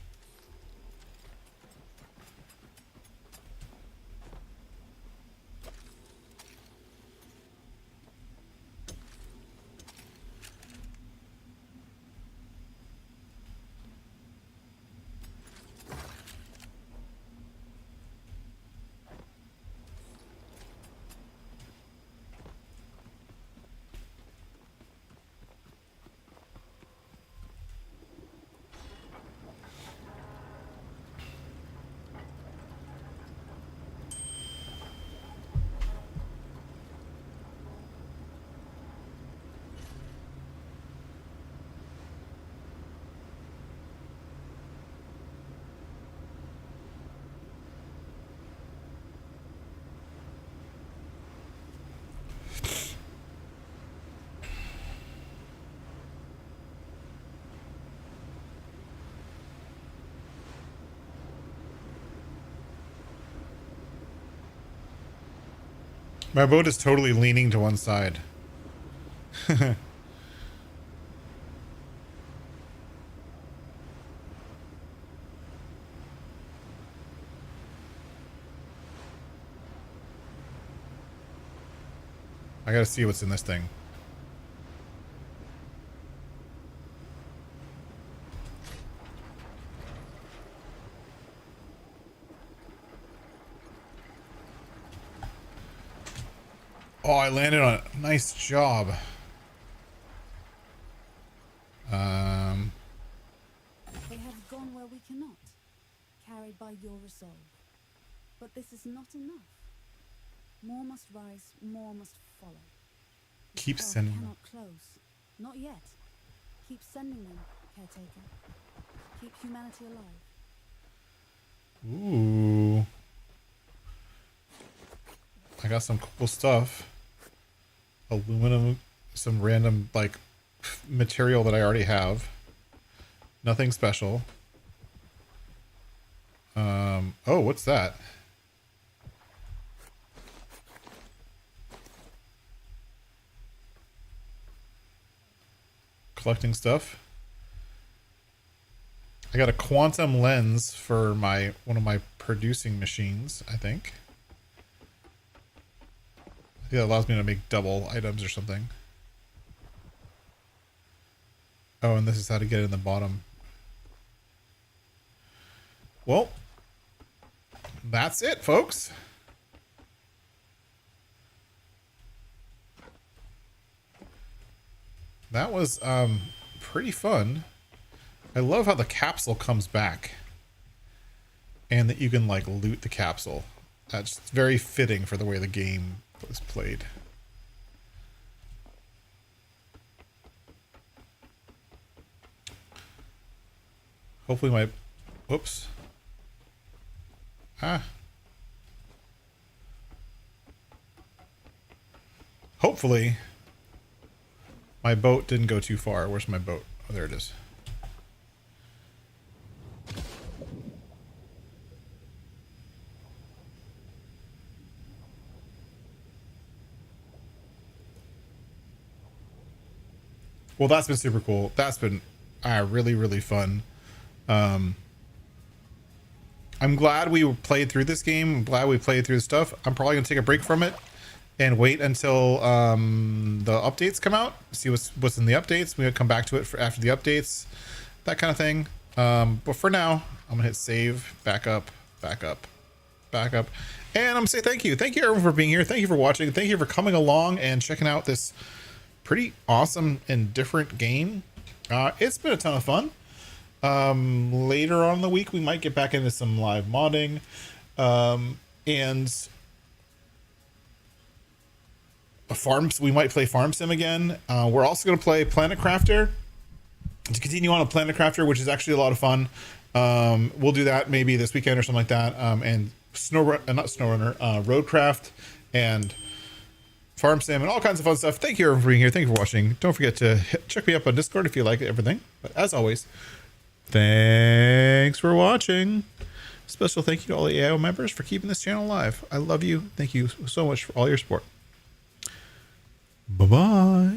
S1: My boat is totally leaning to one side. I gotta see what's in this thing. Oh, I landed on it. Nice job.
S4: They have gone where we cannot, carried by your resolve. But this is not enough. More must rise, more must follow. The
S1: Keep
S4: path
S1: sending them.
S4: cannot close. Not yet. Keep sending them, caretaker. Keep humanity alive.
S1: Ooh. I got some cool stuff. Aluminum, some random, like, material that I already have. Nothing special. Oh, what's that? Collecting stuff. I got a quantum lens for one of my producing machines, I think. I think that allows me to make double items or something. Oh, and this is how to get it in the bottom. Well, that's it, folks. That was pretty fun. I love how the capsule comes back and that you can like loot the capsule. That's very fitting for the way the game was played. Hopefully my... Whoops. Hopefully my boat didn't go too far. Where's my boat? Oh, there it is. Well, that's been super cool. That's been really, really fun. I'm glad we played through this game. I'm glad we played through the stuff. I'm probably gonna take a break from it and wait until the updates come out. See what's in the updates. We'll come back to it for after the updates, that kind of thing. But for now, I'm gonna hit save, back up, and I'm gonna say thank you everyone for being here. Thank you for watching. Thank you for coming along and checking out this pretty awesome and different game. It's been a ton of fun. Later on in the week, we might get back into some live modding, and farms. We might play Farm Sim again. We're also going to play Planet Crafter to continue on a Planet Crafter, which is actually a lot of fun. We'll do that maybe this weekend or something like that. And Roadcraft and Farm Sim and all kinds of fun stuff. Thank you for being here. Thank you for watching. Don't forget to check me up on Discord if you like everything. But as always, thanks for watching. Special thank you to all the AIO members for keeping this channel alive. I love you. Thank you so much for all your support. Bye-bye.